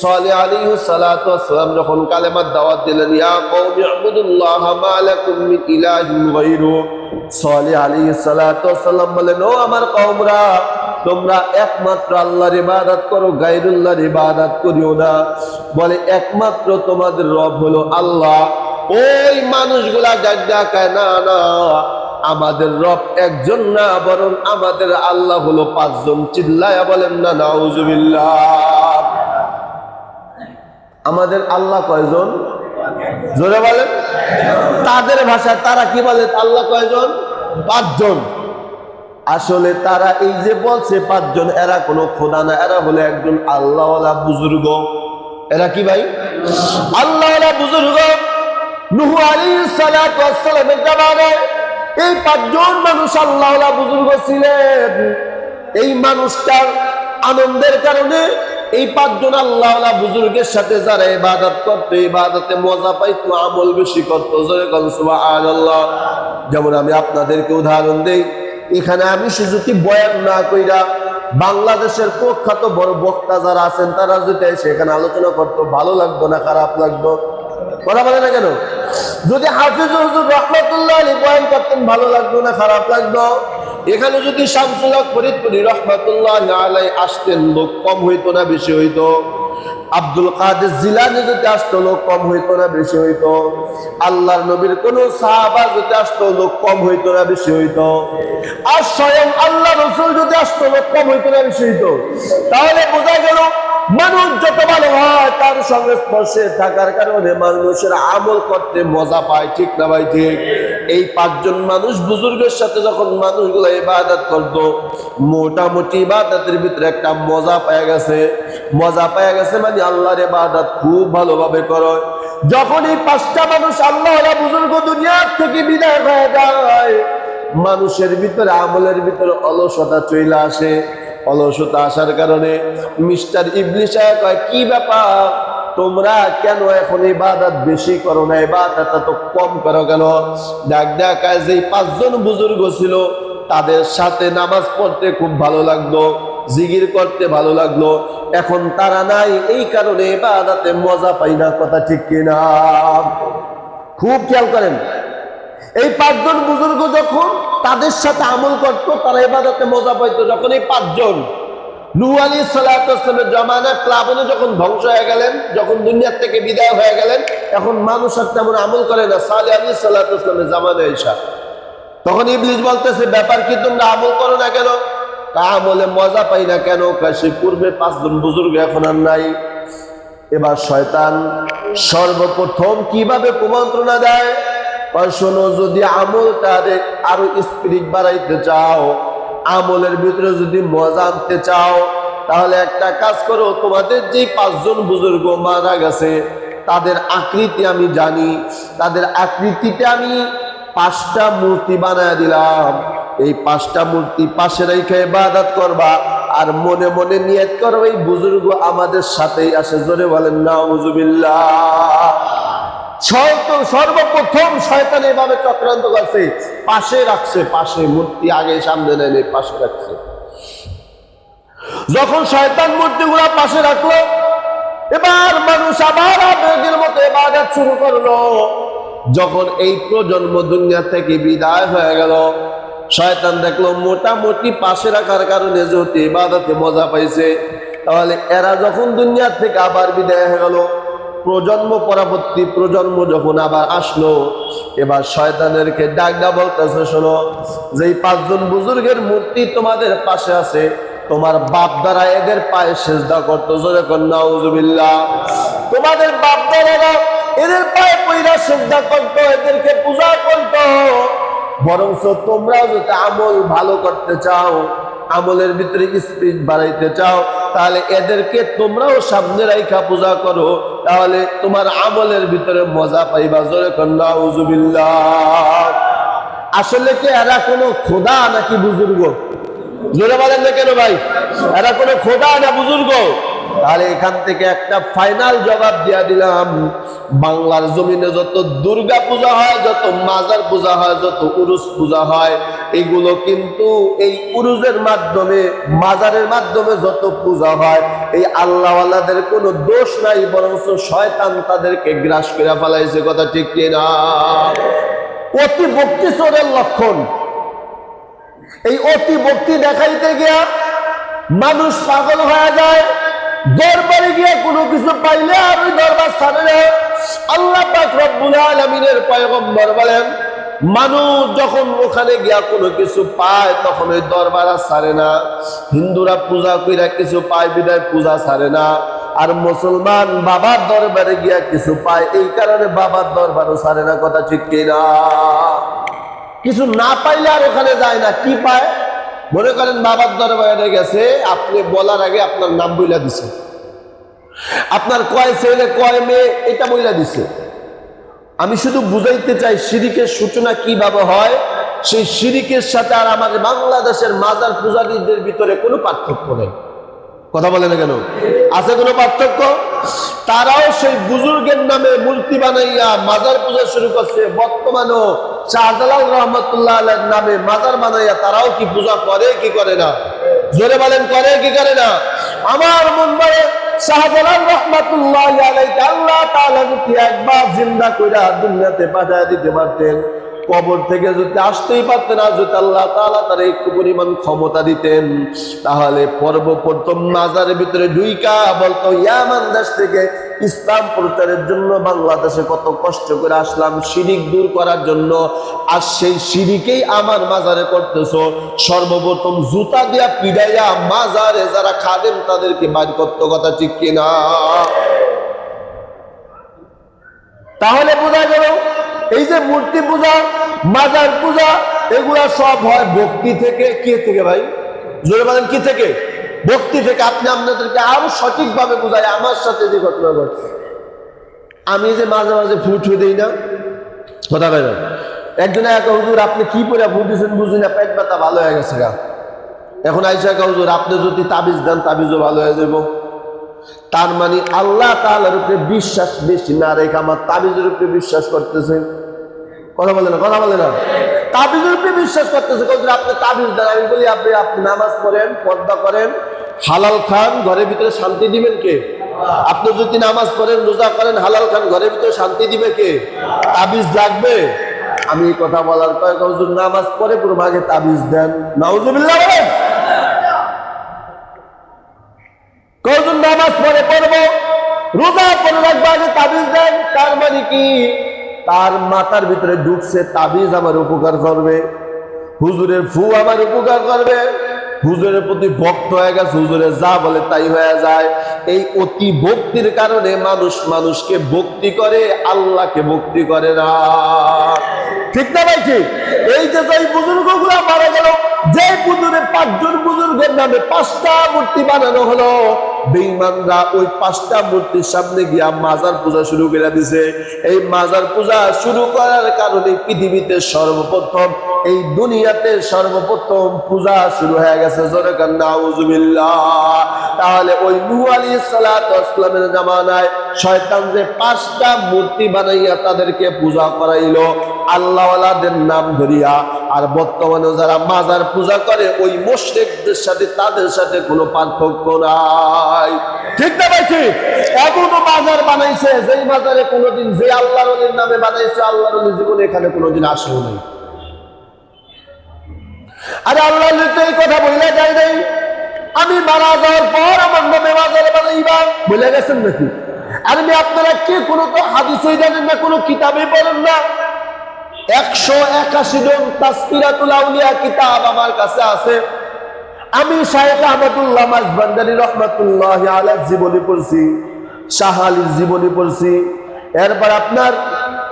সালেহ আলাইহিস সালাতু ওয়াস সালাম যখন কালেমার দাওয়াত দিলেন, ইয়া কওমি ইবুদুল্লাহ মা লাকুম মিন ইলাহিন গায়রু, সালেহ আলাইহিস সালাতু ওয়াস সালাম বলেন, ও আমার কওমরা, তোমরা একমাত্র আল্লাহর ইবাদত করো, গায়রুল্লাহর ইবাদত করিও না। বলে একমাত্র তোমাদের রব হলো আল্লাহ। ওই মানুষগুলা ডাকায়, না না, আমাদের রব একজন না, বরং আমাদের আল্লাহ হলো 5 জন। চিল্লায়া বলেন না নাউজুবিল্লাহ। আমাদের আল্লাহ কয়জন? জোরে বলেন। তাদের ভাষায় তারা কি বলে? আল্লাহ কয়জন? 5 জন। আসলে তারা এই যে বলছে পাঁচজন, এরা কোনো খোদা না, এরা হলো একজন আল্লাহওয়ালা বুজুর্গ। এরা কি ভাই? আল্লাহওয়ালা বুজুর্গ। নূহ আলাইহিস সালাতু ওয়াস সালামের জামানায় এই পাঁচজন মানুষ আল্লাহওয়ালা বুজুর্গ ছিলেন। এই মানুষটার আনন্দের কারণে এই পাঁচজন আল্লাহওয়ালা বুজুর্গের সাথে যারা ইবাদত করতো, ইবাদতে মজা পাইতো, আমল বেশি করতো। সুবহানাল্লাহ। যেমন আমি আপনাদেরকে উদাহরণ দেই, এখানে আমি সুযোগী বয়ান না কইরা বাংলাদেশের প্রখ্যাত বড় বক্তা যারা আছেন তারা যদি সেখানে আলোচনা করতো, ভালো লাগতো না খারাপ লাগতো? কথা বলে না কেন? যদি হাফিজ হুজুর রহমাতুল্লাহ আলাইহি বয়ান করতেন, ভালো লাগতো না খারাপ লাগতো? এখানে যদি শামসুল হক ফরিদপুরি রহমাতুল্লাহ আলাইহি আসতেন, লোক কম হইতো না বেশি হইতো? আব্দুল কাদের জিলানী যদি আসতো, লোক কম হইতো না বেশি হইতো? আল্লাহর নবীর কোন সাহাবা যদি আসতো, লোক কম হইতো না বেশি হইতো? আর স্বয়ং আল্লাহ রাসূল যদি আসতো, লোক কম হইতো না বেশি হইতো? তাহলে বোঝা গেল মানুষ যত ভালো হয় তার সঙ্গে স্পর্শে থাকার কারণে মানুষের আমল করতে মজা পায়। ঠিক না ভাই? ঠিক। এই পাঁচজন মানুষ বুজুর্গের সাথে যখন মানুষগুলো ইবাদত করতো, মোটামুটি ইবাদতের ভিতরে একটা মজা পাওয়া গেছে। মজা পাওয়া গেছে মানে আল্লাহর ইবাদত খুব ভালোভাবে করে। যখন এই পাঁচটা মানুষ আল্লাহওয়ালা বুজুর্গ দুনিয়া থেকে বিদায় হয়ে যায়, মানুষের ভিতরে আমলের ভিতরে অলসতা চলে আসে। অলসতা আসার কারণে মিস্টার ইবলিস কয়, কি ব্যাপার তোমরা কেন এখন ইবাদত বেশি করো না, ইবাদতটা তো কম করো কেন? ডাক দেখায় যে পাঁচজন বুজুর্গ ছিল তাদের সাথে নামাজ পড়তে খুব ভালো লাগলো, জিকির করতে ভালো লাগলো, এখন তারা নাই, এই কারণে ইবাদতে মজা পাই না। কথা ঠিক কিনা? খুব খেয়াল করেন, এই পাঁচজন বুজুর্গ যখন তাদের সাথে আমল করতো, তারা ইবাদতে মজা পাইতো। যখন এই পাঁচজন নূহ আলাইহিস সালাতু ওয়াস সালামের জামানায় প্লাবনে যখন ধ্বংস হয়ে গেলেন, যখন দুনিয়া থেকে বিদায় হয়ে গেলেন, এখন মানুষ আর তেমন আমল করে না। সালেহ আলাইহিস সালাতু ওয়াস সালামের জামানায় এসা তখন ইবলিস বলতেছে, ব্যাপার কি তোমরা আমল করো না কেন? আমলে মজা পাই না কেন? সে পূর্বে পাঁচজন বুজুর্গ এখন আর নাই। এবার শয়তান সর্বপ্রথম কিভাবে কুমন্ত্রণা দেয়? শোনো, যদি আমলটা আরো স্পিরিট বাড়াইতে চাও, আমলের ভিতরে যদি মজা আনতে চাও, তাহলে একটা কাজ করো, তোমাদের যে পাঁচজন বুজুর্গ মারা গেছে তাদের আকৃতি আমি জানি, তাদের আকৃতিতে আমি 5টা মূর্তি বানায় দিলাম। এই 5টা মূর্তি পাশে রেখে ইবাদত করবা, আর মনে মনে নিয়ত করো এই বুজুর্গ আমাদের সাথেই আসে। জোরে বলেন নাউজুবিল্লাহ। সর্বপ্রথম শয়তান এভাবে চক্রান্ত করছে, পাশে রাখছে, পাশে মূর্তি আগে সামনে নেই, পাশে রাখছে। যখন শয়তান মূর্তিগুলা পাশে রাখলো, এবার মানুষ আবার আবেগের মতো ইবাদত শুরু করলো। যখন এই প্রজন্ম দুনিয়া থেকে বিদায় হয়ে গেল, শয়তান দেখলো মোটামুটি পাশে রাখার কারণে যেহেতু ইবাদতে মজা পাইছে, তাহলে এরা যখন দুনিয়া থেকে আবার বিদায় হয়ে গেল, প্রজন্ম পরবর্তী প্রজন্ম যখন আবার আসলো, এবার শয়তানেরকে ডাকডা বলতেছে, শোনো, যেই পাঁচজন বুজুর্গের মূর্তি তোমাদের পাশে আছে, তোমার বাপ দ্বারা এদের পায়ে সেজদা করতো। জোরে কর নাউজুবিল্লাহ। তোমাদের বাপ দ্বারা এদের পায়ে পয়রা সেজদা করতো, এদেরকে পূজা করতো। বরঞ্চ তোমরাও যদি আমল ভালো করতে চাও, আমলের ভিতরে স্পিড বাড়াইতে চাও, তাহলে এদেরকে তোমরাও সামনে রাইখা পূজা করো, তাহলে তোমার আমলের ভিতরে মজা পাইবা। জোরে কর নাউজুবিল্লাহ। আসলে কি এরা কোনো খোদা নাকি বুজুর্গ? জোরে বলেন না কেন ভাই? এরা কোনো খোদা না বুজুর্গ? তাহলে এখান থেকে একটা ফাইনাল জবাব দিয়া দিলাম, বাংলার জমিনে যত দুর্গা পূজা হয়, যত মাজার পূজা হয়, যত উরুস পূজা হয়, এগুলো কিন্তু এই উরুজের মাধ্যমে, মাজারের মাধ্যমে যত পূজা হয়, এই আল্লাহওয়ালাদের কোনো দোষ নাই, বরং শয়তান তাদেরকে গ্রাস করে ফেলাইছে। কথা ঠিক কিনা? অতি ভক্তি চোরের লক্ষণ। এই অতি ভক্তি দেখাইতে গিয়া মানুষ পাগল হয়ে যায়, দরবারে গিয়ে কোনো কিছু পাইলে আর ওই দরবার ছাড়ে না। আল্লাহ পাক রব্বুল আলামিনের পয়গম্বর বলেন, মানুষ যখন ওখানে গিয়া কোনো কিছু পায় তখন ওই দরবার আর ছাড়ে না। হিন্দুরা পূজা কইরা কিছু পায় বিদায় পূজা ছাড়ে না, আর মুসলমান বাবার দরবারে গিয়া কিছু পায়, এই কারণে বাবার দরবারও ছাড়ে না। কথা ঠিক কিনা? কিছু না পাইলে আর ওখানে যায় না, কি পায়? মনে করেন বাবার দরবারে গেছে, আপনি বলার আগে আপনার নাম বইলা দিছে, আপনার কয় ছেলে কয় মেয়ে এটা বইলা দিছে। আমি শুধু বুঝাইতে চাই শিরিকের সূচনা কিভাবে হয়। সেই শিরিকের সাথে আর আমাদের বাংলাদেশের মাজার পূজারীদের ভিতরে কোনো পার্থক্য নেই। কথা বলে না কেন? আছে কোনো পার্থক্য? তারাও সেই বুজুর্গের নামে মূর্তি বানাইয়া মাজার পূজা শুরু করছে। বর্তমানেও শাহজালাল রহমতুল্লাহ আলাইহির নামে মাজার বানাইয়া তারাও কি পূজা করে কি করে না? জোরে বলেন, করে কি করে না? আমার মন বলে শাহজালাল রহমতুল্লাহ আলাইহি আল্লাহ তাআলা যদি একবার জিন্দা কইরা দুনিয়াতে পাঠায় দিতে পারতেন, কবর থেকে যদি আসতেই পারতেন, আর যদি আল্লাহ তাআলা তার একটু পরিমাণ ক্ষমতা দিতেন, তাহলে সর্বপ্রথম মাজারের ভিতরে ঢুইকা বলতো, ইয়ামান দেশ থেকে ইসলাম প্রচারের জন্য বাংলাদেশে কত কষ্ট করে আসলাম শিরিক দূর করার জন্য, আর সেই শিরিকেই আমার মাজারে করতেছো। সর্বপ্রথম জুতা দিয়া পিড়াইয়া মাজারে যারা খাদেম তাদেরকে বাইর করতে, কথা ঠিক কিনা? তাহলে বোঝা গেল এই যে মূর্তি পূজা, মাজার পূজা, এগুলা সব হয় ভক্তি থেকে। কে থেকে ভাই? জোরে বলেন, কি থেকে? ভক্তি থেকে। আপনি আপনাদেরকে আরো সঠিকভাবে বুঝাই। আমার সাথে যে ঘটনা ঘটছে, আমি যে মাঝে মাঝে ফুট হয়ে দিই না, কথা বলেন, একজনে এক হুজুর আপনি কি করে ফুট দিচ্ছেন বুঝি না, পেট ব্যথা ভালো হয়ে গেছে গা। এখন আইসা হুজুর আপনি যদি তাবিজ দেন তাবিজও ভালো হয়ে যাব। তার মানে আল্লাহ তাআলার উপরে বিশ্বাস বেশি না রেখে আমার তাবিজের উপরে বিশ্বাস করতেছে। কথা বলে না, কথা বলে না। তাবিজের উপরে বিশ্বাস করতেছে। আপনি তাবিজ দেন, আমি বলি আপনি নামাজ পড়েন, পর্দা করেন, হালাল খান, ঘরের ভিতরে শান্তি দিবেন কে? আপনি যদি নামাজ পড়েন, রোজা করেন, হালাল খান, ঘরের ভিতরে শান্তি দিবে কে? তাবিজ লাগবে? আমি এই কথা বলার কয়েক হুজুর নামাজ পড়ে পুরো ভাগে তাবিজ দেন, নাউজুবিল্লাহ বলেন। কয়জন নামাজ পড়ে পড়বো, রোজা পড়ে রাখবো, আগে তাবিজ দেন। তার মানে কি? তার মাথার ভিতরে ঢুকছে তাবিজ আমার উপকার করবে, হুজুরের ফু আমার উপকার করবে, হুজুরের প্রতি ভক্ত হয়ে গেছে, হুজুরে যা বলে তাই হয়ে যায়। এই অতি ভক্তির কারণে মানুষ মানুষকে ভক্তি করে, আল্লাহকে ভক্তি করে না। ঠিক না ভাই? ঠিক। এই যে যেই বুজুর্গগুলা মারা গেল, যে বুজুর্গের 5 জন বুজুর্গের নামে 5টা মূর্তি বানানো হলো, বেঈমানরা ওই 5টা মূর্তির সামনে গিয়া মাজার পূজা শুরু করে দিছে। এই মাজার পূজা শুরু করার কারণে পৃথিবীতে সর্বপ্রথম, এই দুনিয়াতে সর্বপ্রথম পূজা শুরু হয়ে গেছে। জোরে কান নাউজুবিল্লাহ। তাহলে ওই নূহ আলাইহিস সালাতু ওয়াস সালামের জামানায় শয়তান যে 5টা মূর্তি বানাইয়া তাদেরকে পূজা করাইলো আল্লাহওয়ালাদের নাম ধরিয়া, আর বর্তমানে যারা মাজার পূজা করে ওই মুশরিকদের সাথে তাদের সাথে কোনো পার্থক্য নাই। ঠিক না ভাই? ঠিক। এমনও মাজার বানাইছে যেই মাজারে কোনোদিন, যে আল্লাহর ওলির নামে বানাইছে, আল্লাহর ওলি জীবনে এখানে কোনোদিন আসেও নাই। আরে আল্লাহ তো এই কথা বলে যায় নাই, আমি মারা যাওয়ার পর আমার নামে মাজার বানাইবা, বলে গেছেন নাকি? আর আমি আপনারা কে কোনো তো হাদিসে জানেন না, কোনো কিতাবে পড়েন না। 181 জন তাসকিরাতুল আউলিয়া কিতাব আমার কাছে আছে। আমি শাইখ আহমদুল্লাহ মাঝভান্ডারী রহমাতুল্লাহি আলাইহি জীবনী পড়ছি, শাহ আলীর জীবনী পড়ছি, এরপর আপনার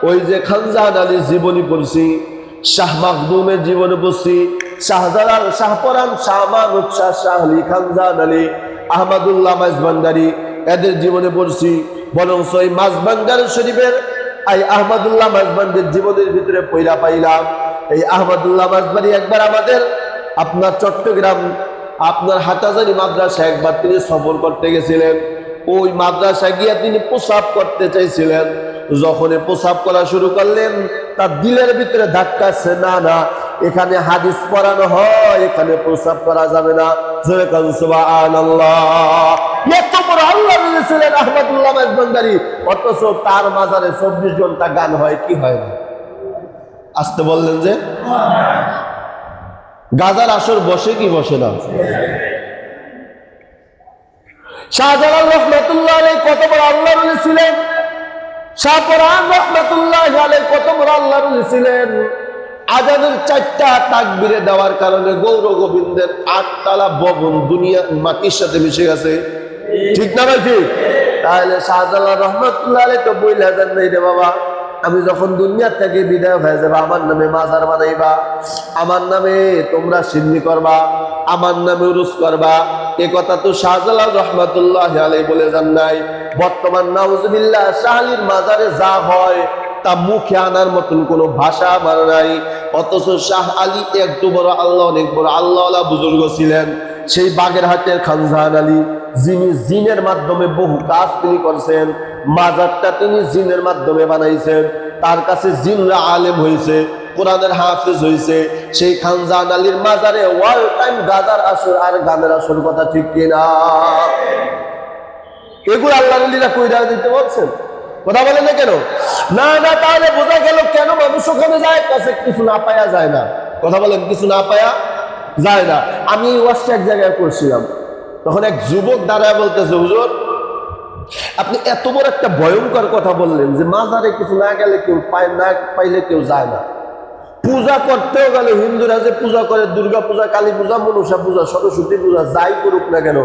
ওই যে খানজাহান আলীর জীবনী পড়ছি, শাহ মাখদুমের জীবনী পড়ছি, শাহজালাল, শাহপরান, শাহ মাহমুদ শাহ, শাহ আলী, খানজাহান আলী, আহমদুল্লাহ মাঝভান্ডারী, এদের জীবনী পড়ছি। বরং ওই মাঝভান্ডারী শরীফের এই আহমদুল্লাহ মাঝভান্ডারীর জীবনের ভিতরে পয়লা পাইলাম, এই আহমদুল্লাহ মাঝভান্ডারী একবার আমাদের আপনার চট্টগ্রাম আপনার হাটাজারি মাদ্রাসা একবার তিনি সফর করতে গেছিলেন। ওই মাদ্রাসায় গিয়ে তিনি প্রসাব করতে চাইছিলেন। যখন প্রসাব করা শুরু করলেন, তার দিলের ভিতরে ধাক্কাছে, না না, এখানে হাদিস পড়ানো হয়, এখানে প্রসাব করা যাবে না। সুবহানাল্লাহ। এত বড় আল্লাহর ওলি ছিলেন আহমদুল্লাহ মাঝভান্ডারী, অথচ তার মাজারে 24 ঘন্টা গান হয় কি হয় না? আসতে বললেন যে গাজার আসর বসে কি বসে না? শাহজালাল রহমাতুল্লাহ আলাইহি কত বড় আল্লাহর ওলি ছিলেন, শাহপরান রহমাতুল্লাহ আলাইহি কত বড় আল্লাহর ওলি ছিলেন। আজানের 4টা তাকবীরে দেওয়ার কারণে গৌর গোবিন্দের 8 তলা ভবন দুনিয়া মাটির সাথে মিশে গেছে। ঠিক না ভাই? ঠিক। তাহলে শাহজালাল রহমাতুল্লাহ আলাইহি তো বইলা যান নাই রে বাবা, আমি যখন দুনিয়া থেকে বিদায় হয়ে যাবো আমার নামে মাজার বানাইবা, আমার নামে তোমরা সিন্নি করবা, আমার নামে উরুস করবা। এ কথা তো শাহজালাল রহমাতুল্লাহ আলাইহি বলে যান নাই। বর্তমান নাউজুবিল্লাহ শাহ আলীর মাজারে যা হয় তা মুখে আনার মতন কোনো ভাষা আমার নাই। অথচ শাহ আলী একটু বড় আল্লাহ, অনেক বড় আল্লাহওয়ালা বুজুর্গ ছিলেন। সেই বাগেরহাটের খানজাহান আলী, যিনি জিনের মাধ্যমে বহু কাজ তিনি করছেন, মাজারটা তিনি জিনের মাধ্যমে বানাইছেন, তার কাছে জিনরা আলেম হয়েছে, কোরআনের হাফেজ হয়েছে। সেই খানজাহান আলীর মাজারে ওয়াল টাইম গাজার আসর আর গানের আসর, কথা ঠিক কিনা? এগুলো আল্লাহর ওলিরা কইরা দিতে বলছেন, কথা বলেন না কেন? না না, তাহলে বোঝা গেল কেন মানুষ ওখানে যায়, কাছে কিছু না পায়া যায় না। কথা বলেন, কিছু না পায়া যায় না। আমি এই ওয়াজটা এক জায়গায় করছিলাম, তখন এক যুবক দাঁড়ায় বলতেছে, হুজুর আপনি এত বড় একটা ভয়ঙ্কর কথা বললেন যে মাজারে কিছু না গেলে কেউ পায় না, পাইলে কেউ যায় না। পূজা করতেও গেলে হিন্দুরা যে পূজা করে, দুর্গা পূজা, কালী পূজা, মনসা পূজা, সরস্বতী পূজা, যাই করুক না কেন,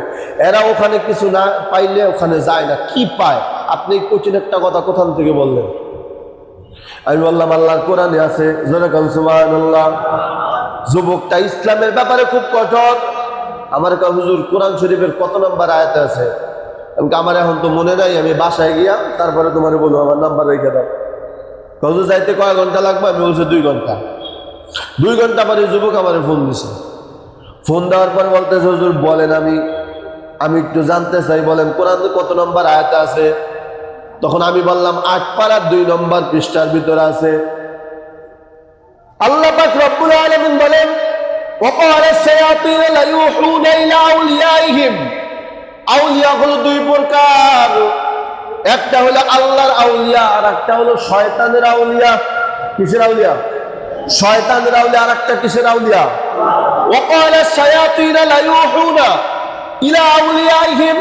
এরা ওখানে কিছু না পাইলে ওখানে যায় না। কি পায়? আপনি কঠিন একটা কথা কোথান থেকে বললেন? আমি বললাম আল্লাহর কোরআনে আছে, জোরে কান সুবহানাল্লাহ। যুবকটা ইসলামের ব্যাপারে খুব কঠোর। আমার কাছে হুজুর কোরআন শরীফের কত নম্বর আয়াতে আছে? আমার এখন তো মনে নাই, আমি বাসায় গিয়া তারপরে তোমার বলবো, আমার নাম্বার রেখে দাও। হুজুর যাইতে কয় ঘন্টা লাগবে? আমি বলছি 2 ঘন্টা। 2 ঘন্টা পরে যুবক আমার ফোন দিছে। ফোন দেওয়ার পরে বলতেছে, হুজুর বলেন, আমি একটু জানতে চাই, বলেন কোরআন কত নম্বর আয়াতে আছে? তখন আমি বললাম 8 পারা 2 নম্বর পৃষ্ঠার ভিতরে আছে। আল্লাহ পাক রব্বুল আলামিন বলেন, ওয়াকালা শায়াতিন লা ইউহুনা ইলা আউলিয়াইহিম। আউলিয়া হলো 2 প্রকার, একটা হলো আল্লাহর আউলিয়া আর একটা হলো শয়তানের আউলিয়া। কিসের আউলিয়া? শয়তানের আউলিয়া। আর একটা কিসের আউলিয়া? ওয়াকালা শায়াতিন লা ইউহুনা ইলা আউলিয়াইহিম।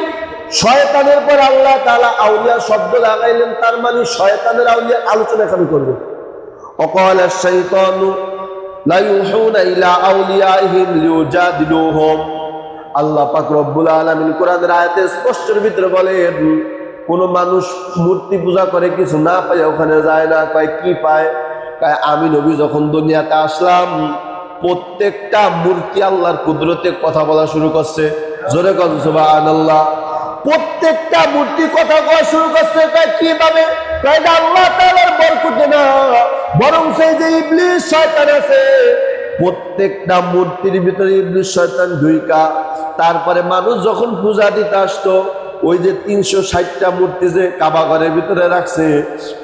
শয়তানের পর আল্লাহ তাআলা আউলিয়া শব্দ লাগাইলেন, তার মানে শয়তানের আউলিয়া আলোচনা এখানে করবে। ওয়াকালা শাইতানু লা ইউহুনা ইলা আউলিয়াইহিম লিউজাদিলুহুম। আল্লাহ পাক রব্বুল আলামিন কোরআনের আয়াতে স্পষ্টের ভিতরে বলেন, কোন মানুষ মূর্তি পূজা করে কিছু না পায় ওখানে যায় না। কয় কি পায়? কয় আমি নবী যখন দুনিয়াতে আসলাম প্রত্যেকটা মূর্তি আল্লাহর কুদরতে কথা বলা শুরু করছে। জোরে কন সুবহানাল্লাহ। প্রত্যেকটা মূর্তি কথা বলা শুরু করছে। কয় কিভাবে? কয় আল্লাহ তাআলার বরকতে না, বরং সেই যে ইবলিস শয়তান আছে, প্রত্যেকটা মূর্তির ভিতরে ইবলিস শয়তান ঢুইকা। তারপরে মানুষ যখন পূজা দিতে আসতো, ওই যে 360টা মূর্তি যে কাবা ঘরের ভিতরে রাখছে,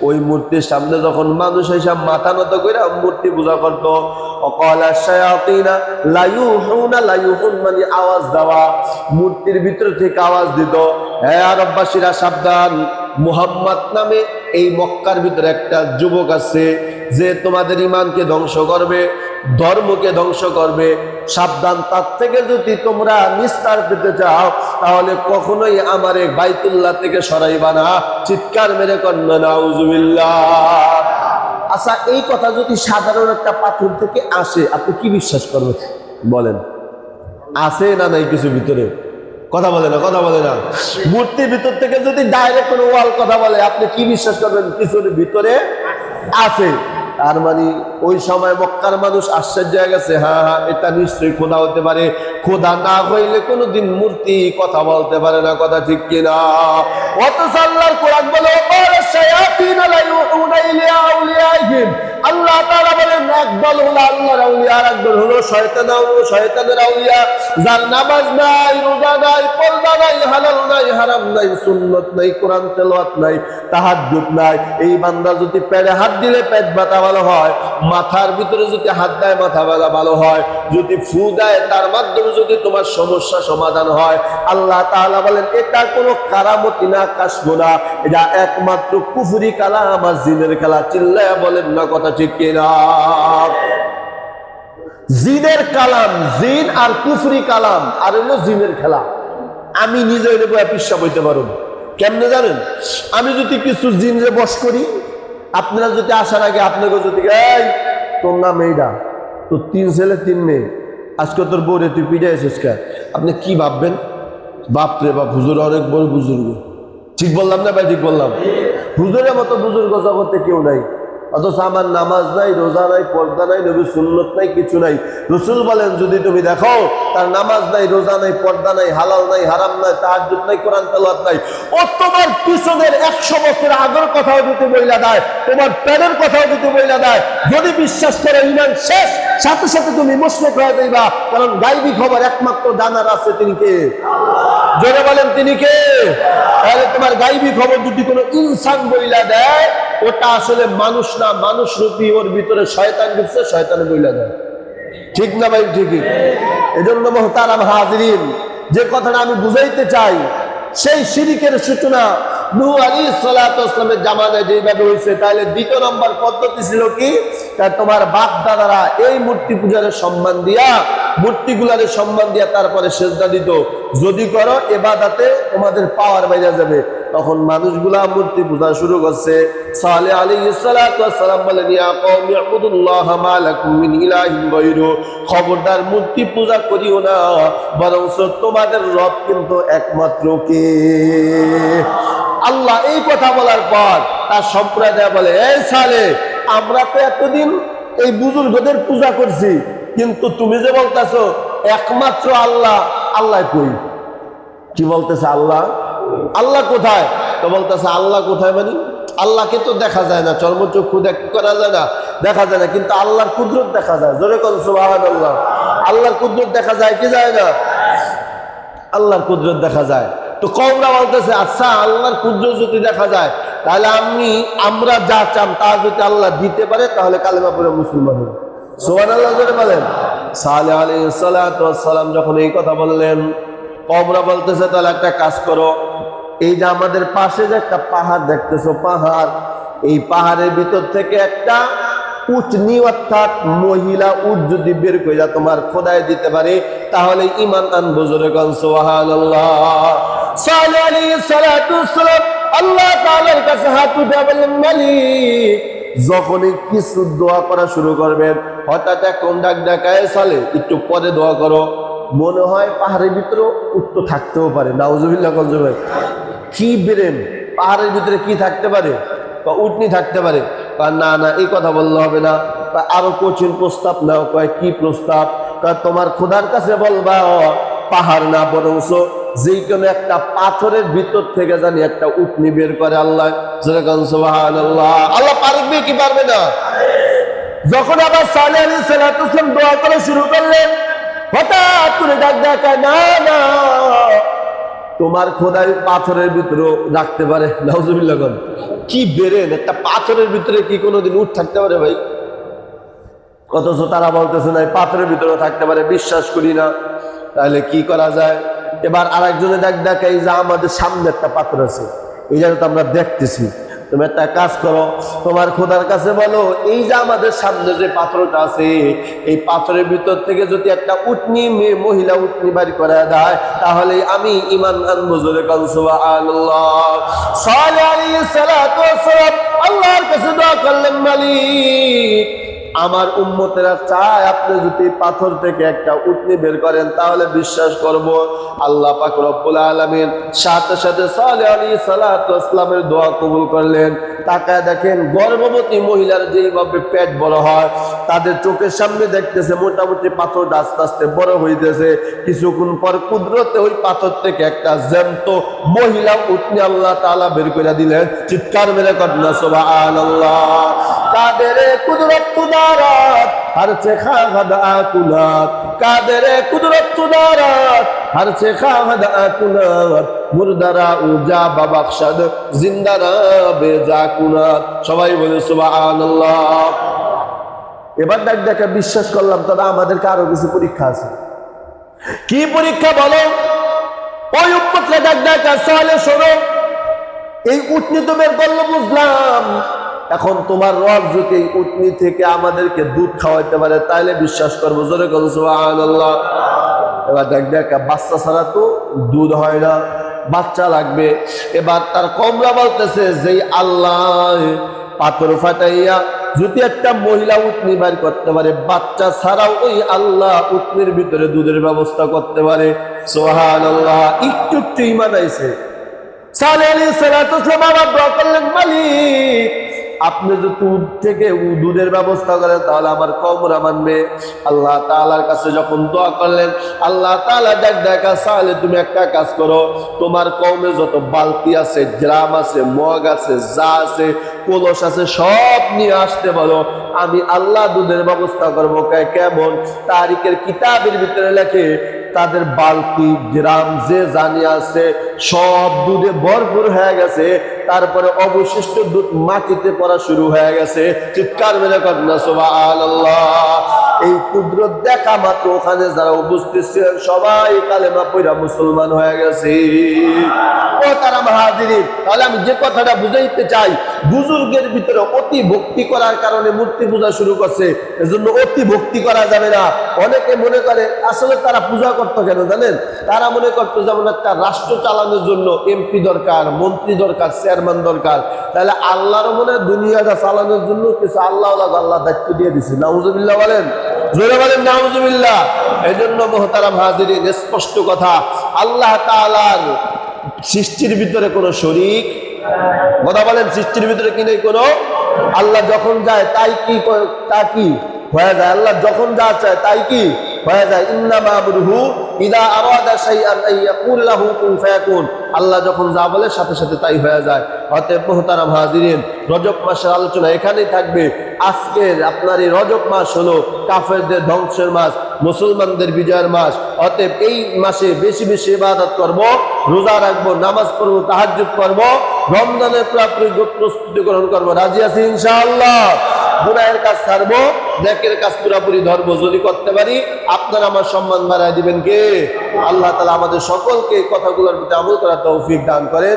ওই মূর্তির সামনে যখন মানুষ এসে মাথা নত করে মূর্তি পূজা করত, অকালা শায়াতিনা লা ইউহুনা, লা ইউহুন মানে আওয়াজ দেওয়া, মূর্তির ভিতর থেকে আওয়াজ দিত, হে আরববাসীরা সাবধান, মুহাম্মদ নামে এই মক্কার ভিতরে একটা যুবক আছে যে তোমাদের ঈমানকে ধ্বংস করবে, ধর্মকে ধ্বংস করবে, সাবধান, তার থেকে যদি তোমরা নিস্তার পেতে চাও তাহলে কখনোই আমারে বাইতুল্লাহ থেকে সরাইবা না। চিৎকার মেরে কন্যা নাউজুবিল্লাহ। আচ্ছা, এই কথা যদি সাধারণ একটা পাথর থেকে আসে, আপনি কি বিশ্বাস করবেন? বলেন, আছে না নাই কিছু ভিতরে? কথা বলে না, কথা বলে না। মূর্তির ভিতর থেকে যদি ডাইরেক্ট কোনো ওয়াল কথা বলে, আপনি কি বিশ্বাস করবেন? কিছুর ভিতরে আছে। তার মানে ওই সময় মক্কার মানুষ আশ্চর্য হয়ে গেছে, হ্যাঁ হ্যাঁ এটা নিশ্চয়ই খোদা হতে পারে। খোদা না হইলে কোনোদিন মূর্তি কথা বলতে পারে না, কথা ঠিক কিনা? অথচ আল্লাহর কোরআন বলে, আল্লাহ তাআলা বলেন একদল হলো আল্লাহর আউলিয়া আর একদল হলো শয়তানের আউলিয়া, যার নামাজ নাই, রোজা নাই, পর্দা নাই, হালাল নাই, হারাম নাই, সুন্নত নাই, কোরআন তেলাওয়াত নাই, তাহাজ্জুদ নাই। এই বান্দা যদি পেটে হাত দিলে পেট ব্যথা ভালো হয়, মাথার ভিতরে যদি হাত দেয় মাথা ব্যথা ভালো হয়, যদি ফু দেয় তার মাধ্যমে যদি তোমার সমস্যা সমাধান হয়। আল্লাহ তাআলা বলেন এটা কোনো কারামতি না, কাশফ না, এটা একমাত্র কুফরি কালাম আর জিনের খেলা। চিল্লায়া বলেন না, কথা ঠিক কিনা? জিনের কালাম, জিন আর কুফরি কালাম, আর হলো জিনের খেলা। আমি নিজে পিসাব হইতে পারব কেমনে জানেন? আমি যদি কিছু জিনরে বশ করি, আপনারা যদি আসার আগে আপনাকে যদি এই তোর নাম এইটা, তোর 3 ছেলে 3 মেয়ে, আজকে তোর বউরে তুই পিটাইছিস কে, আপনি কি ভাববেন? বাপরে বাপ, হুজুর অনেক বড় বুজুর্গ। ঠিক বললাম না ভাই? ঠিক বললাম? হুজুরের মতো বুজুর্গ জগতে কেউ নাই। অথচ আমার নামাজ নাই, রোজা নাই, পর্দা নাই, নবী সুন্নত নাই, কিছু নাই। রাসূল বলেন যদি তুমি দেখো তার নামাজ নাই, রোজা নাই, পর্দা নাই, হালাল নাই, হারাম নাই, তাহাজ্জুদ নাই, কোরআন তেলাওয়াত নাই, ও তোমার পিছনের 100 বছর আগের কথাও যদি বইলা দেয়, তোমার প্যারের কথাও যদি বইলা দেয়, যদি বিশ্বাস করে ঈমান শেষ, সাথে সাথে তুমি মুশরিক হয়ে যাইবা। কারণ গায়বী খবর একমাত্র জানার আছে তিনি কে? জোরে বলেন তিনি কে? তাহলে তোমার গায়বী খবর যদি কোনো ইনসান বইলা দেয়, ওটা আসলে মানুষ না, মানুষ রূপী ওর ভিতরে শয়তান ঢুকছে, শয়তান বইলা দেয়। ঠিক না ভাই? ঠিকই। এজন্য মুহতারাম হাজিরিন, যে কথাটা আমি বুঝাইতে চাই, সেই শিরকের সূচনা নূহ আলাইহিস সালাতু ওয়াস সালামের জামানায় যেভাবে হয়েছে, তাহলে দ্বিতীয় নম্বর পদ্ধতি ছিল কি? তোমার বাপ দাদারা এই মূর্তি পূজারের সম্মান দিয়া, মূর্তিগুলারে সম্মান দিয়া তারপরে সেজদা দিত। যদি করো ইবাদতে তোমাদের পাওয়ার বাইরে যাবে। তখন মানুষগুলা মূর্তি পূজা শুরু করছে। সালেহ আলাইহিস সালাতু ওয়াস সালাম বলেন, ইয়া কওমি ইবুদুল্লাহ মা লাকুম মিন ইলাহিন গায়রু, খবরদার মূর্তি পূজা করিও না, বরং তোমাদের রব কিন্তু একমাত্র কে? আল্লাহ। এই কথা বলার পর তার সম্প্রদায় বলে, এই সালেহ, আমরা তো এতদিন এই বুজুর্গদের পূজা করছি, কিন্তু তুমি যে বলতেছো একমাত্র আল্লাহ, আল্লাহ কই? কি বলতেছে? আল্লাহ, আল্লাহ কোথায়? তো বলতেছে আল্লাহ কোথায় মানে আল্লাহকে তো দেখা যায় না, চর্মচক্ষু করা যায় না, দেখা যায় না, কিন্তু আল্লাহর কুদরত দেখা যায়। জোরে কোন সুবহানাল্লাহ। আল্লাহর কুদরত দেখা যায় কি যায় না? আল্লাহর কুদরত দেখা যায়। তো কওমরা বলতেছে, আচ্ছা আল্লাহর কুদরত যদি দেখা যায়, তাহলে আমরা যা চাম তা যদি আল্লাহ দিতে পারে, তাহলে কালেমা পড়ে মুসলমান হব। সুবহানাল্লাহ জোরে বলেন। সালেহ আলাইহিস সালাতু ওয়াস সালাম যখন এই কথা বললেন, কওমরা বলতেছে তাহলে একটা কাজ করো, এই যে আমাদের পাশে যে একটা পাহাড় দেখতেছো, পাহাড়, এই পাহাড়ের ভিতর থেকে একটা উটনি অর্থাৎ মহিলা উট যদি বের করে তোমার খোদায় দিতে পারে, তাহলে ঈমান আনবো। জোরে কোন সুবহানাল্লাহ। সালেহ আলাইহিস সালাতু ওয়াস সালাম আল্লাহ তাআলার কাছে হাত উঠে বললেন, মালিক, যখনই কিছু দোয়া করা শুরু করবেন, হঠাৎ এখন ডাক ডাকায়, সালেহ একটু পরে দোয়া করো। মনে হয় পাহাড়ের ভিতরে উট তো থাকতেও পারে। নাউজুবিল্লাহ। কি বেরেন, পাহাড়ের ভিতরে কি থাকতে পারে? উটনি থাকতে পারে। না না, এই কথা বললে হবে না, আরো কঠিন প্রস্তাব নাও। কয় কি প্রস্তাব? তোমার খোদার কাছে বলবা পাহাড় না, বরং যে কোনো একটা পাথরের ভিতর থেকে জানি একটা উটনি বের করে আল্লাহ। সুবহানাল্লাহ। আল্লাহ পারবে কি পারবে না? যখন আবার সালেহ আলাইহিস সালাতু ওয়াস সালাম দোয়া করা শুরু করলেন, হঠাৎ করে ডাক দেখায়, না না, তোমার খোদাই পাথরের ভিতরে রাখতে পারে। নাউজুবিল্লাহ। কি বেরেন, একটা পাথরের ভিতরে কি কোনোদিন উট থাকতে পারে ভাই? অথচ তারা বলতেছে না পাথরের ভিতরে থাকতে পারে, বিশ্বাস করি না। তাহলে কি করা যায়? এবার আরেকজনে দেখাই যে আমাদের সামনে একটা পাথর আছে, এই জায়গা তো আমরা দেখতেছি, তুমি একটা কাজ করো, তোমার খোদার কাছে বলো, এই যে আমাদের সামনে যে পাথরটা আছে, এই পাথরের ভিতর থেকে যদি একটা উটনি মহিলা উটনি বাড়ি করা দেয়, তাহলে আমি ঈমান আনবো। জোরে কোন সুবহানাল্লাহ। সালেহ আলাইহিস সালাতু ওয়াস সালাম আল্লাহর কাছে দোয়া করলেন, মালিক, আমার উম্মতেরা চায় আপনি যদি পাথর থেকে একটা উটনি বের করেন তাহলে বিশ্বাস করব। আল্লাহ পাক রব্বুল আলামিন সাথে সাথে সালেহ আলাইহিস সালাতু ওয়াস সালামের দোয়া কবুল করলেন। তাকায় দেখেন, গর্ভবতী মহিলার যেইভাবে পেট বড় হয়, তাদের চোখের সামনে দেখতেছে মোটামুটি পাথরটা আস্তে আস্তে বড় হইতেছে। কিছুক্ষণ পর কুদরতে ওই পাথর থেকে একটা জ্যান্ত মহিলা উটনি আল্লাহ তাআলা বের করে দিলেন। চিৎকার মেরে কন্যা সুবহানাল্লাহ। কাদের কুদরত কুদারত হর সে খাদ আকুনাত, কাদের কুদরত কুদারত হর সে খাদ আকুনাত, মুর্দারা উজা বাবাকশাদ, জিন্দারা বেজা কুনাত। সবাই বলে সুবহানাল্লাহ। এবার দেখা বিশ্বাস করলাম, তবে আমাদেরকে আরো কিছু পরীক্ষা আছে। কি পরীক্ষা বলো? ওই উম্মতকে দেখা সালে শোনো, এই উটনি তো বের করলো বুঝলাম, এখন তোমার রব যদি এই উটনি থেকে আমাদেরকে দুধ খাওয়াইতে পারে তাহলে বিশ্বাস করবো। জোরে করো সুবহানাল্লাহ। এবার দেখা বাচ্চা ছাড়া তো দুধ হয় না, বাচ্চা লাগবে। এবার তার কমরা বলতেছে যে আল্লাহ পাথর ফাটাইয়া যদি একটা মহিলা উটনি বের করতে পারে, বাচ্চা ছাড়াও ওই আল্লাহ উটনির ভিতরে দুধের ব্যবস্থা করতে পারে। সুবহানাল্লাহ। একটু ঈমান আইছে। সালেহ আলাইহিস সালাতু ওয়াস সালাম আবার দোয়া করলেন, মালিক, আপনি যদি দুধ থেকে দুধের ব্যবস্থা করেন তাহলে আমার কওমরা মানবে। আল্লাহ তাআলার কাছে যখন দোয়া করলেন, আল্লাহ তাআলা দেখা চাইলে তুমি একটা কাজ করো, তোমার কওমে যত বালতি আছে, ড্রাম আছে, মগ আছে, যা আছে, কলস আছে, সব নিয়ে আসতে বলো, আমি আল্লাহ দুধের ব্যবস্থা করবো। কেমন? তারিখের কিতাবের ভিতরে লেখে তাদের বালতি গ্রাম যে জানি আছে সব দুধে ভরপুর হয়ে গেছে, তারপরে অবশিষ্ট দুধ মাটিতে পড়া শুরু হয়ে গেছে। চিৎকার মেরে কন্যা সুবহানাল্লাহ। এই কুদরত দেখা মাত্র ওখানে যারা উপস্থিত ছিলেন সবাই কালেমা পড়া মুসলমান হয়ে গেছে। ও তারা হাজিরিন, তাহলে আমি যে কথাটা বুঝাইতে চাই, বুজুর্গের ভিতরে অতি ভক্তি করার কারণে মূর্তি পূজা শুরু করছে, এজন্য অতি ভক্তি করা যাবে না। অনেকে মনে করে আসলে তারা পূজা করতো কেন জানেন? তারা মনে করতো যেমন একটা রাষ্ট্র চালানোর জন্য এমপি দরকার, মন্ত্রী দরকার, চেয়ারম্যান দরকার, তাহলে আল্লাহর মনে দুনিয়াটা চালানোর জন্য কিছু আল্লাহ দায়িত্ব দিয়ে দিছে। নাউজুবিল্লাহ বলেন, জোরে বলেন নাউজুবিল্লাহ। এই জন্য মুহতারাম হাজিরিন, স্পষ্ট কথা, আল্লাহ তাআলার সৃষ্টির ভিতরে কোনো শরীক, কথা বলেন, সৃষ্টির ভিতরে কি নেই কোনো? আল্লাহ যখন যায় তাই কি তা কি হয়ে যায়, আল্লাহ যখন যা চায় তাই কি হয়ে যায়। ইন্নামা আমরুহু ইযা আরাদা শাইআন আন ইয়াকুল লাহু কুন ফায়াকুন, আল্লাহ যখন যা বলে সাথে সাথে তাই হয়ে যায়। অতএব মুহতারাম হাজিরিন, রজব মাসের আলোচনা এখানেই থাকবে। আজকের আপনার এই রজব মাস হলো কাফেরদের ধ্বংসের মাস, মুসলমানদের বিজয়ের মাস। অতএব এই মাসে বেশি বেশি ইবাদত করব, রোজা রাখবো, নামাজ পড়বো, তাহাজ্জুদ করব, রমজানের প্রস্তুতি গ্রহণ করবো। রাজি আছি ইনশাআল্লাহ? গুনাহের কাজ ছাড়বো, নেকের কাজ পুরাপুরি ধরবো। যদি করতে পারি আপনারা আমার সম্মান বাড়ায় দিবেন কে? আল্লাহ তাআলা আমাদের সকলকে কথাগুলোর প্রতি আমল করার তৌফিক দান করেন।